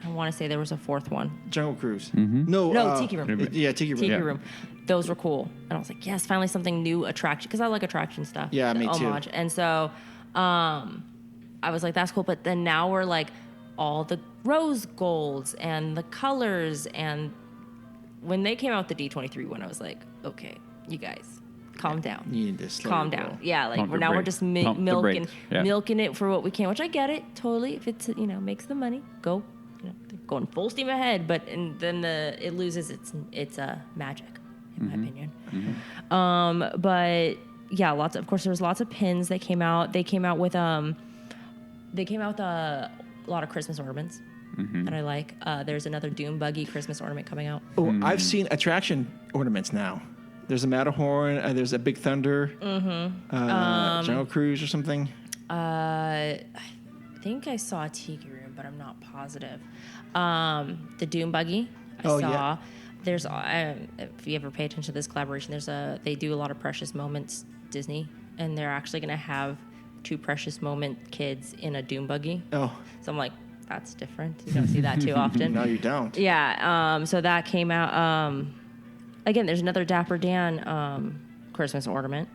I want to say there was a fourth one. Jungle Cruise. Mm-hmm. No, Tiki Room. Tiki Room. Tiki Room. Those were cool. And I was like, yes, finally something new, attraction. Because I like attraction stuff. Yeah, me too. And so I was like, that's cool. But then now we're like all the rose golds and the colors. And when they came out with the D23 one, I was like, okay, you guys, calm down. You need to calm down. Yeah, like we're just milking it for what we can, which I get it totally. If it's, makes the money, go. They're going full steam ahead, but then it loses its magic, in my opinion. Mm-hmm. But yeah, of course there was lots of pins that came out. They came out with a lot of Christmas ornaments that I like. There's another Doom Buggy Christmas ornament coming out. Oh, I've seen attraction ornaments now. There's a Matterhorn. There's a Big Thunder. Jungle Cruise or something. I think I saw a Tiki Room, but I'm not positive. The Doom Buggy I saw. Yeah. There's if you ever pay attention to this collaboration, they do a lot of Precious Moments Disney, and they're actually going to have 2 Precious Moment kids in a Doom Buggy. Oh, so I'm like, that's different. You don't see that too often. No, you don't. Yeah. So that came out. Again, there's another Dapper Dan Christmas ornament.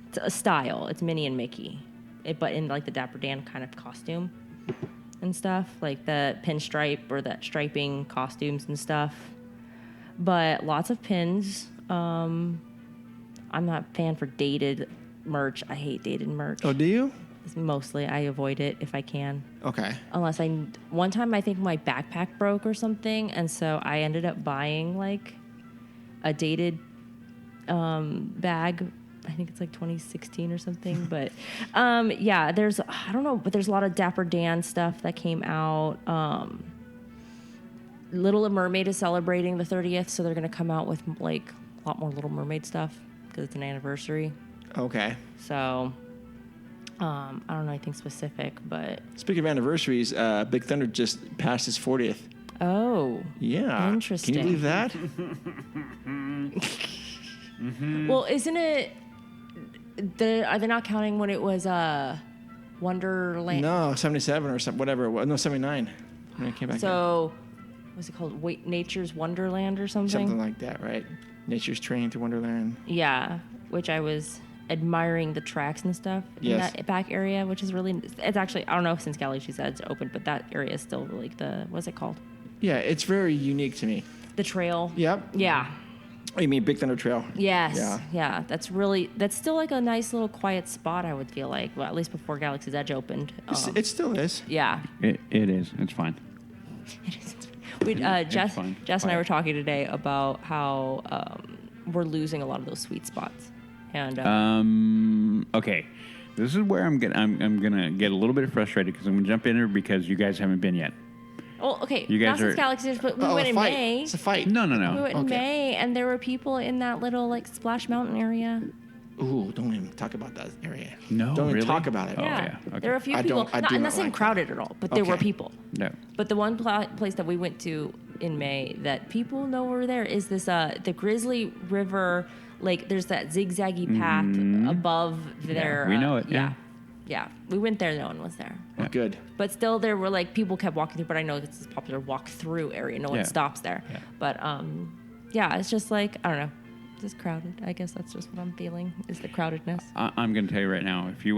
It's a style. It's Minnie and Mickey. But in like the Dapper Dan kind of costume and stuff, like the pinstripe or that striping costumes and stuff. But lots of pins. I'm not a fan for dated merch. I hate dated merch. Oh, do you? Mostly, I avoid it if I can. Okay. Unless one time I think my backpack broke or something, and so I ended up buying like a dated bag. I think it's like 2016 or something, but yeah, I don't know, but there's a lot of Dapper Dan stuff that came out. Little Mermaid is celebrating the 30th, so they're going to come out with like a lot more Little Mermaid stuff because it's an anniversary. Okay. So I don't know anything specific, but speaking of anniversaries, Big Thunder just passed his 40th. Oh, yeah, interesting. Can you believe that? Mm-hmm. Well, isn't it? Are they not counting when it was Wonderland? No, 77 or something, whatever it was. No, 79 when it came back. So, what's it called? Nature's Wonderland or something? Something like that, right? Nature's Train to Wonderland. Yeah, which I was admiring the tracks and stuff in that back area, which is really. It's actually, I don't know if since Galaxy's Edge opened, but that area is still really what's it called? Yeah, it's very unique to me. The trail. Yep. Yeah. Oh, you mean Big Thunder Trail? Yes. Yeah. That's still like a nice little quiet spot, I would feel like. Well, at least before Galaxy's Edge opened. It still is. Yeah. It is. It's fine. It is. Jess and I were talking today about how we're losing a lot of those sweet spots. And okay. This is where I'm gonna get a little bit frustrated because I'm gonna jump in here because you guys haven't been yet. Well, okay, You guys not since are- Galaxies, but we Oh, went a in fight. May. It's a fight. No. We went in Okay. May, and there were people in that little like Splash Mountain area. Ooh, don't even talk about that area. No, Don't even really? talk about it. Oh, Yeah, yeah, okay. there were a few I people. don't- I not, do I'm not not saying like that. crowded at all, but there were Okay. people. No. But the one place that we went to in May that people know were there is this the Grizzly River. Like there's that zigzaggy path above there. we know it, yeah. Yeah, we went there. No one was there. Oh, good. But still, there were like people kept walking through. But I know it's this popular walk-through area. No one Yeah. stops there. Yeah. But yeah, it's just like I don't know, just crowded. I guess that's just what I'm feeling is the crowdedness. I'm going to tell you right now, if you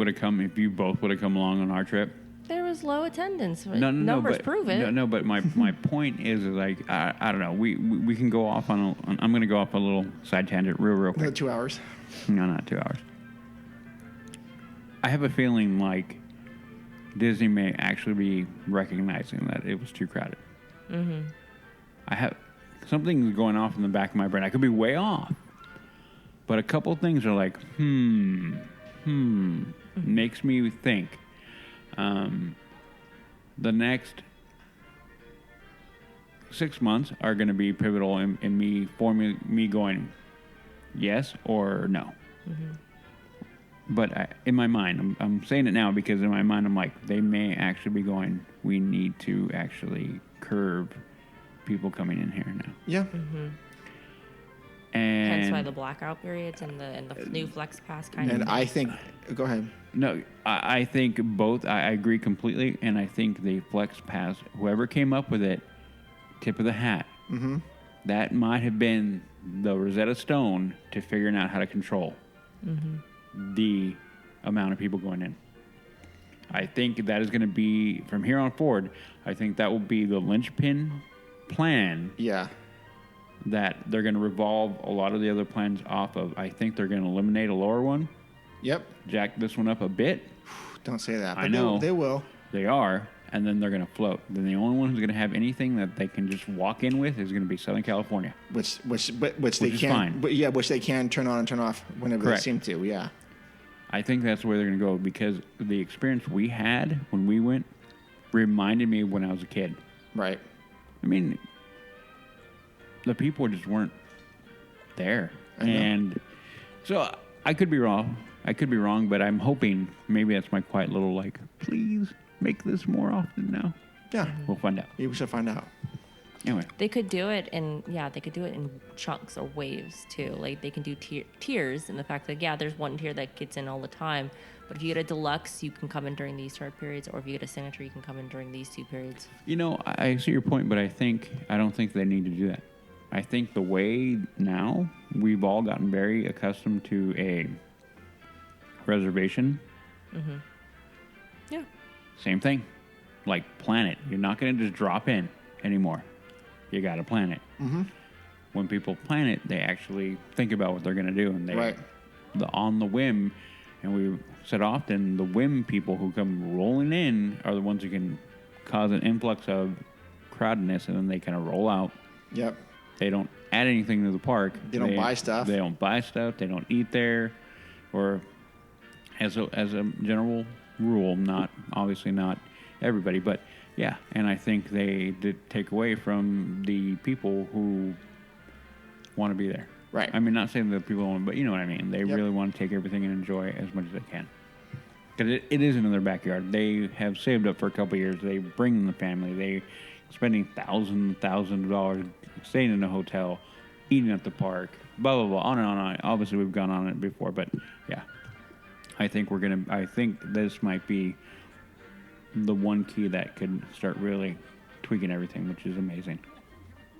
both would have come along on our trip, There was low attendance. no, Numbers but, prove it. No, but my point is like I don't know. We can go off on. I'm going to go off a little side tangent real Another quick. 2 hours. No, not 2 hours. I have a feeling like Disney may actually be recognizing that it was too crowded. Mm-hmm. I have something's going off in the back of my brain. I could be way off, but a couple things are like, makes me think. The next 6 months are going to be pivotal in me going yes or no. Mm-hmm. But in my mind, I'm saying it now because in my mind, I'm like, they may actually be going, we need to actually curb people coming in here now. Yeah. And Hence why the blackout periods and the new Flex Pass kind And of. I think, go ahead. no, I think both, I agree completely. And I think the Flex Pass, whoever came up with it, tip of the hat. Mm-hmm. That might have been the Rosetta Stone to figuring out how to control the amount of people going in. I think that is going to be, from here on forward, I think that will be the linchpin plan Yeah. that they're going to revolve a lot of the other plans off of. I think they're going to eliminate a lower one, Yep. jack this one up a bit. Don't say that. I But know. They will. They are, and then they're going to float. Then the only one who's going to have anything that they can just walk in with is going to be Southern California. Which they is can. fine. But yeah, which they can turn on and turn off whenever Correct. they seem to. Yeah. I think that's where they're going to go because the experience we had when we went reminded me of when I was a kid. Right. I mean, the people just weren't there. I know. And so I could be wrong. But I'm hoping maybe that's my quiet little like, please make this more often now. Yeah. We'll find out. We should find out. Anyway, They could do it in chunks or waves too. Like they can do tiers, and the fact that there's one tier that gets in all the time. But if you get a deluxe, you can come in during these short periods, or if you get a signature, you can come in during these 2 periods. I see your point, but I don't think they need to do that. I think the way now we've all gotten very accustomed to a reservation. Yeah. Same thing. Like plan it. You're not going to just drop in anymore. You got to plan it. Mm-hmm. When people plan it, they actually think about what they're going to do, and they Right. on the whim. And we said often the whim people who come rolling in are the ones who can cause an influx of crowdedness, and then they kind of roll out. Yep. They don't add anything to the park. They don't buy stuff. They don't buy stuff. They don't eat there, or as a general rule, obviously not everybody, but yeah. And I think they did take away from the people who want to be there. Right. I mean, not saying that people want, but you know what I mean. They Yep. really want to take everything and enjoy as much as they can. Because it is in their backyard. They have saved up for a couple of years. They bring the family. They spending thousands of dollars staying in a hotel, eating at the park, blah blah blah, on and on. Obviously, we've gone on it before, but yeah, I think this might be the one key that could start really tweaking everything, which is amazing.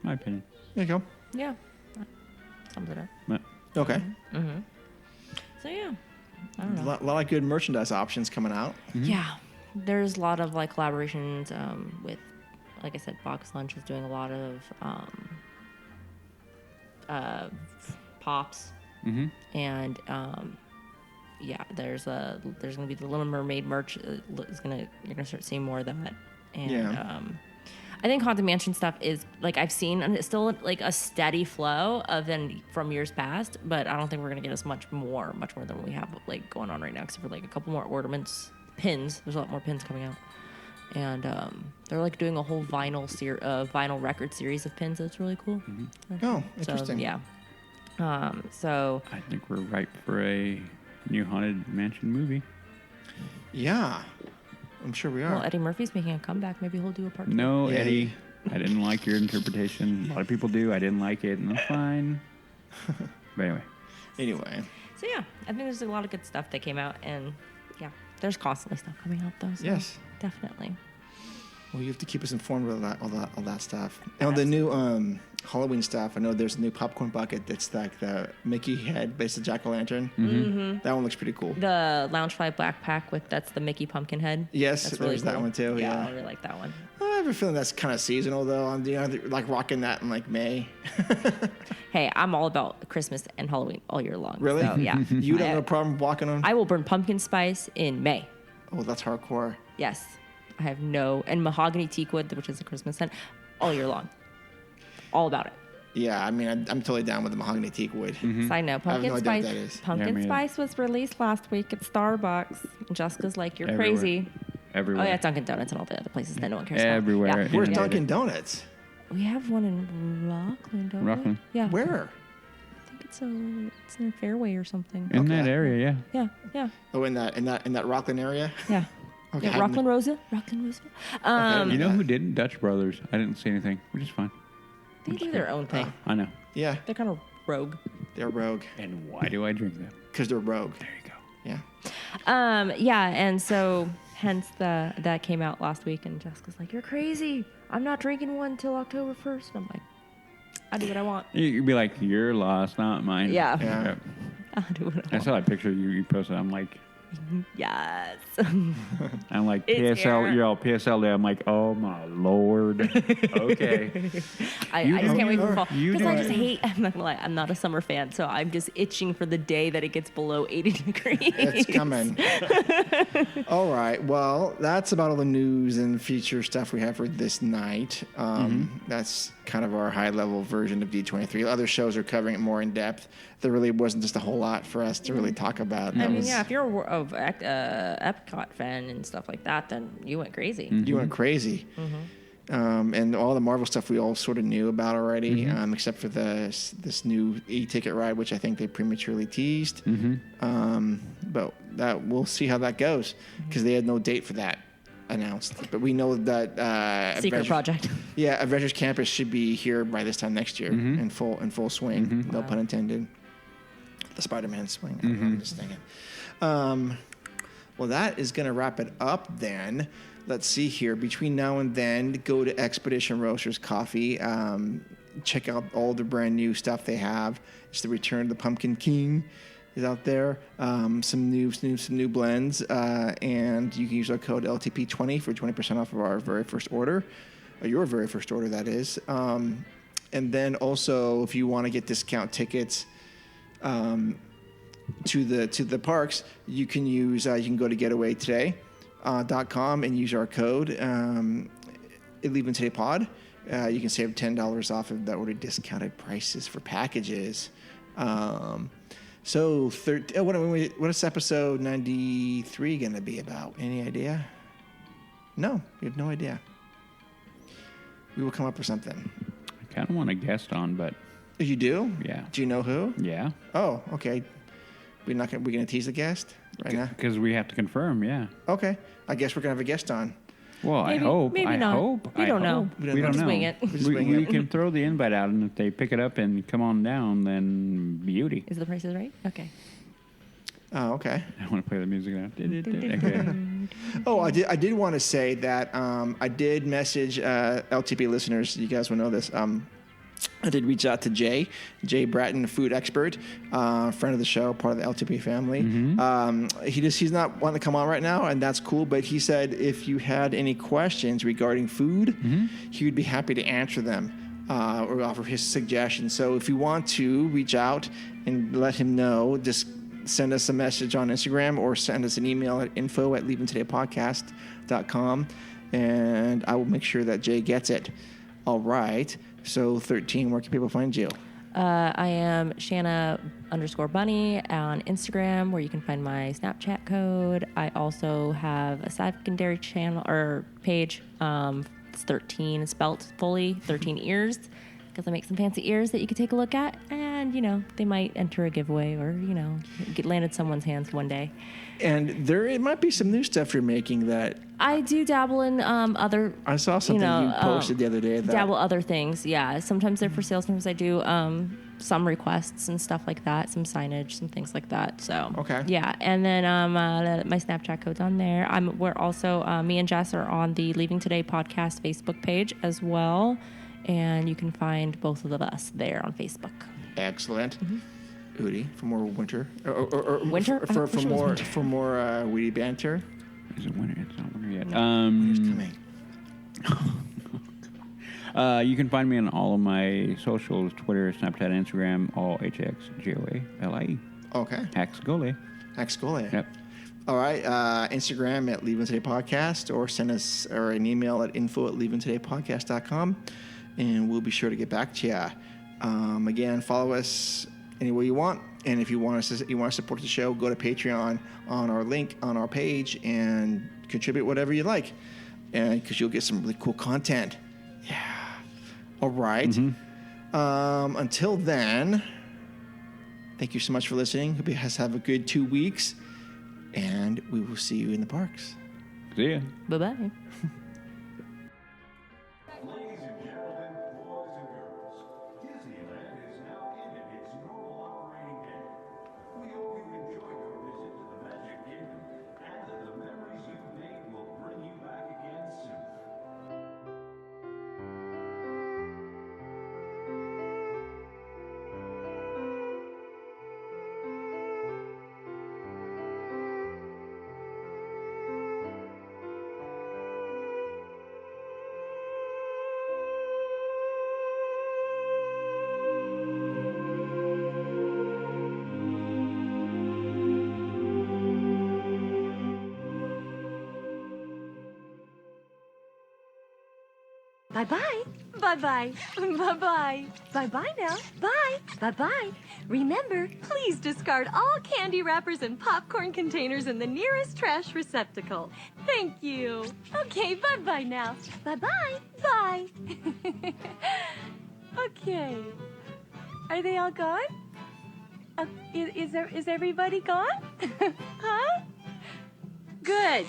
My opinion. There you go. Yeah. That sums it up. But Okay. So yeah. I don't A know. lot of good merchandise options coming out. Yeah. There's a lot of like collaborations with, like I said, Box Lunch is doing a lot of pops, and there's gonna be the Little Mermaid merch. You're gonna start seeing more of that, and Yeah. I think Haunted Mansion stuff is like I've seen, and it's still like a steady flow from years past, but I don't think we're gonna get as much more than we have like going on right now, except for like a couple more ornaments, pins. There's a lot more pins coming out. and they're like doing a whole vinyl record series of pins. That's really cool. Oh, interesting. So, yeah. So I think we're ripe for a new Haunted Mansion movie. Yeah, I'm sure we are. well, Eddie Murphy's making a comeback. Maybe he'll do a part 2. No, Yeah. Eddie, I didn't like your interpretation. A lot of people do. I didn't like it, and that's fine. But Anyway. So yeah, I think there's a lot of good stuff that came out, and yeah, there's constantly stuff coming out though. So Yes. definitely. Well, you have to keep us informed of all that stuff. And the new Halloween stuff. I know there's a new popcorn bucket that's like the Mickey head, based on jack-o'-lantern. Mm-hmm. That one looks pretty cool. The Loungefly backpack that's the Mickey pumpkin head. Yes, that's there's that one too. Yeah. I really like that one. I have a feeling that's kind of seasonal though. I'm like rocking that in like May. Hey, I'm all about Christmas and Halloween all year long. Really? So, yeah. You don't have a problem walking on? I will burn pumpkin spice in May. Oh, that's hardcore. Yes. I have and mahogany teakwood, which is a Christmas scent, all year long. All about it. Yeah, I mean, I'm totally down with the mahogany teak wood. Side note, I have pumpkin no idea spice. what that is. Pumpkin me spice was released last week at Starbucks. And Jessica's like, "You're Everywhere. crazy." everywhere. Oh yeah, Dunkin' Donuts and all the other places that no one cares Everywhere. about. Yeah. Where's Yeah. Dunkin' Donuts? We have one in Rockland, don't Rockland. we? Yeah. Where? I think it's in Fairway or something. In Okay. that area, yeah. Yeah. Oh, in that Rockland area? Yeah. Okay. Yeah, Rockland Rosa. You know who didn't? Dutch Brothers. I didn't see anything, which is fine. They do their own thing. I know. Yeah, They're kind of rogue. they're rogue And why do I drink them? because they're rogue. There you go. Yeah. Yeah, and so hence that came out last week, and Jessica's like, "You're crazy. I'm not drinking one till October 1st." And I'm like, "I do what I want." You'd be like, "You're lost, not mine." Yeah. Yeah. I do what I I want. saw that picture you posted. I'm like, Yes. It's It's PSL. here. You're all PSL day. I'm like, oh my lord. Okay. I You just do can't wait it. for fall. You Because do I it. just hate, I'm not gonna lie, I'm not a summer fan, so I'm just itching for the day that it gets below 80 degrees. It's coming. All right. Well, that's about all the news and feature stuff we have for this night. That's kind of our high-level version of D23. Other shows are covering it more in depth. There really wasn't just a whole lot for us to really talk about. I mean, yeah, if you're a Epcot fan and stuff like that, then you went crazy. You went crazy. And all the Marvel stuff we all sort of knew about already, except for this new e-ticket ride, which I think they prematurely teased. But we'll see how that goes because they had no date for that announced. But we know that Secret project. Yeah, Avengers Campus should be here by this time next year in full swing. No pun intended. The Spider-Man swing. I'm just thinking. Well, that is going to wrap it up then. Let's see here. Between now and then, go to Expedition Roasters Coffee. Check out all the brand new stuff they have. It's the Return of the Pumpkin King is out there. Some new blends, and you can use our code LTP20 for 20% off of our very first order, or your very first order, that is. And then also, if you want to get discount tickets to the parks, you can use you can go to getawaytoday.com and use our code leavingtodaypod. You can save $10 off of the order discounted prices for packages. So what is episode 93 going to be about? Any idea? No, we have no idea. We will come up with something. I kind of want a guest on, but You do? yeah. Do you know who? Yeah. Oh, okay. We're going to tease the guest right now? Because we have to confirm, yeah. Okay. I guess we're going to have a guest on. Well, Maybe- I hope. maybe I not. hope. We I don't know. hope. We don't We know. don't Just know. wing it. Just wing We it. can throw the invite out, and if they pick it up and come on down, then beauty. Is the prices right? Okay. Oh, okay. I want to play the music now. Okay. Oh, I did want to say that I did message LTP listeners. You guys will know this. I did reach out to Jay Bratton, food expert, friend of the show, part of the LTP family. He's not wanting to come on right now, and that's cool. But he said if you had any questions regarding food, he would be happy to answer them or offer his suggestions. So if you want to reach out and let him know, just send us a message on Instagram or send us an email at info@leavingtodaypodcast.com, and I will make sure that Jay gets it. All right. So 13, where can people find you? I am Shanna_Bunny on Instagram, where you can find my Snapchat code. I also have a secondary channel or page. It's 13 spelt fully, 13 ears, because I make some fancy ears that you could take a look at, and they might enter a giveaway or get land in someone's hands one day. And it might be some new stuff you're making that I do dabble in other. I saw something you posted the other day. Dabble other things, yeah. Sometimes they're for sale. Sometimes I do some requests and stuff like that, some signage, some things like that. So okay, yeah. And then my Snapchat code's on there. We're also me and Jess are on the Leaving Today podcast Facebook page as well, and you can find both of us there on Facebook. Excellent. Udi, for more winter winter for more witty banter. Is it winter? It's not winter yet. Winter's coming. You can find me on all of my socials: Twitter, Snapchat, Instagram, all haxgoalie. Okay. Haxgoalie. Haxgoalie. Yep. All right. Instagram at Leaving Today Podcast, or send us an email at info@leavingtodaypodcast.com, and we'll be sure to get back to you. Again, follow us any way you want, and if you want to support the show, go to Patreon on our link on our page and contribute whatever you like, and because you'll get some really cool content. Yeah. All right. Until then, thank you so much for listening. Hope you guys have a good 2 weeks, and we will see you in the parks. See ya. Bye-bye. Bye-bye. Bye-bye. Bye-bye. Bye-bye now. Bye. Bye-bye. Remember, please discard all candy wrappers and popcorn containers in the nearest trash receptacle. Thank you. Okay, bye-bye now. Bye-bye. Bye. Okay. Are they all gone? Is everybody gone? Huh? Good.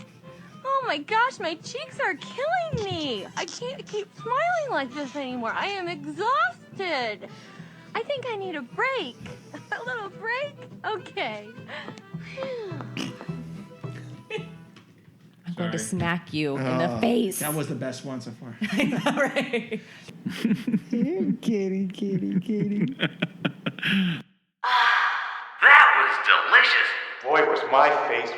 Oh my gosh, my cheeks are killing me. I can't keep smiling like this anymore. I am exhausted. I think I need a break. A little break? Okay. I'm going to smack you in the face. That was the best one so far. I know, right? Kitty. That was delicious. Boy, was my face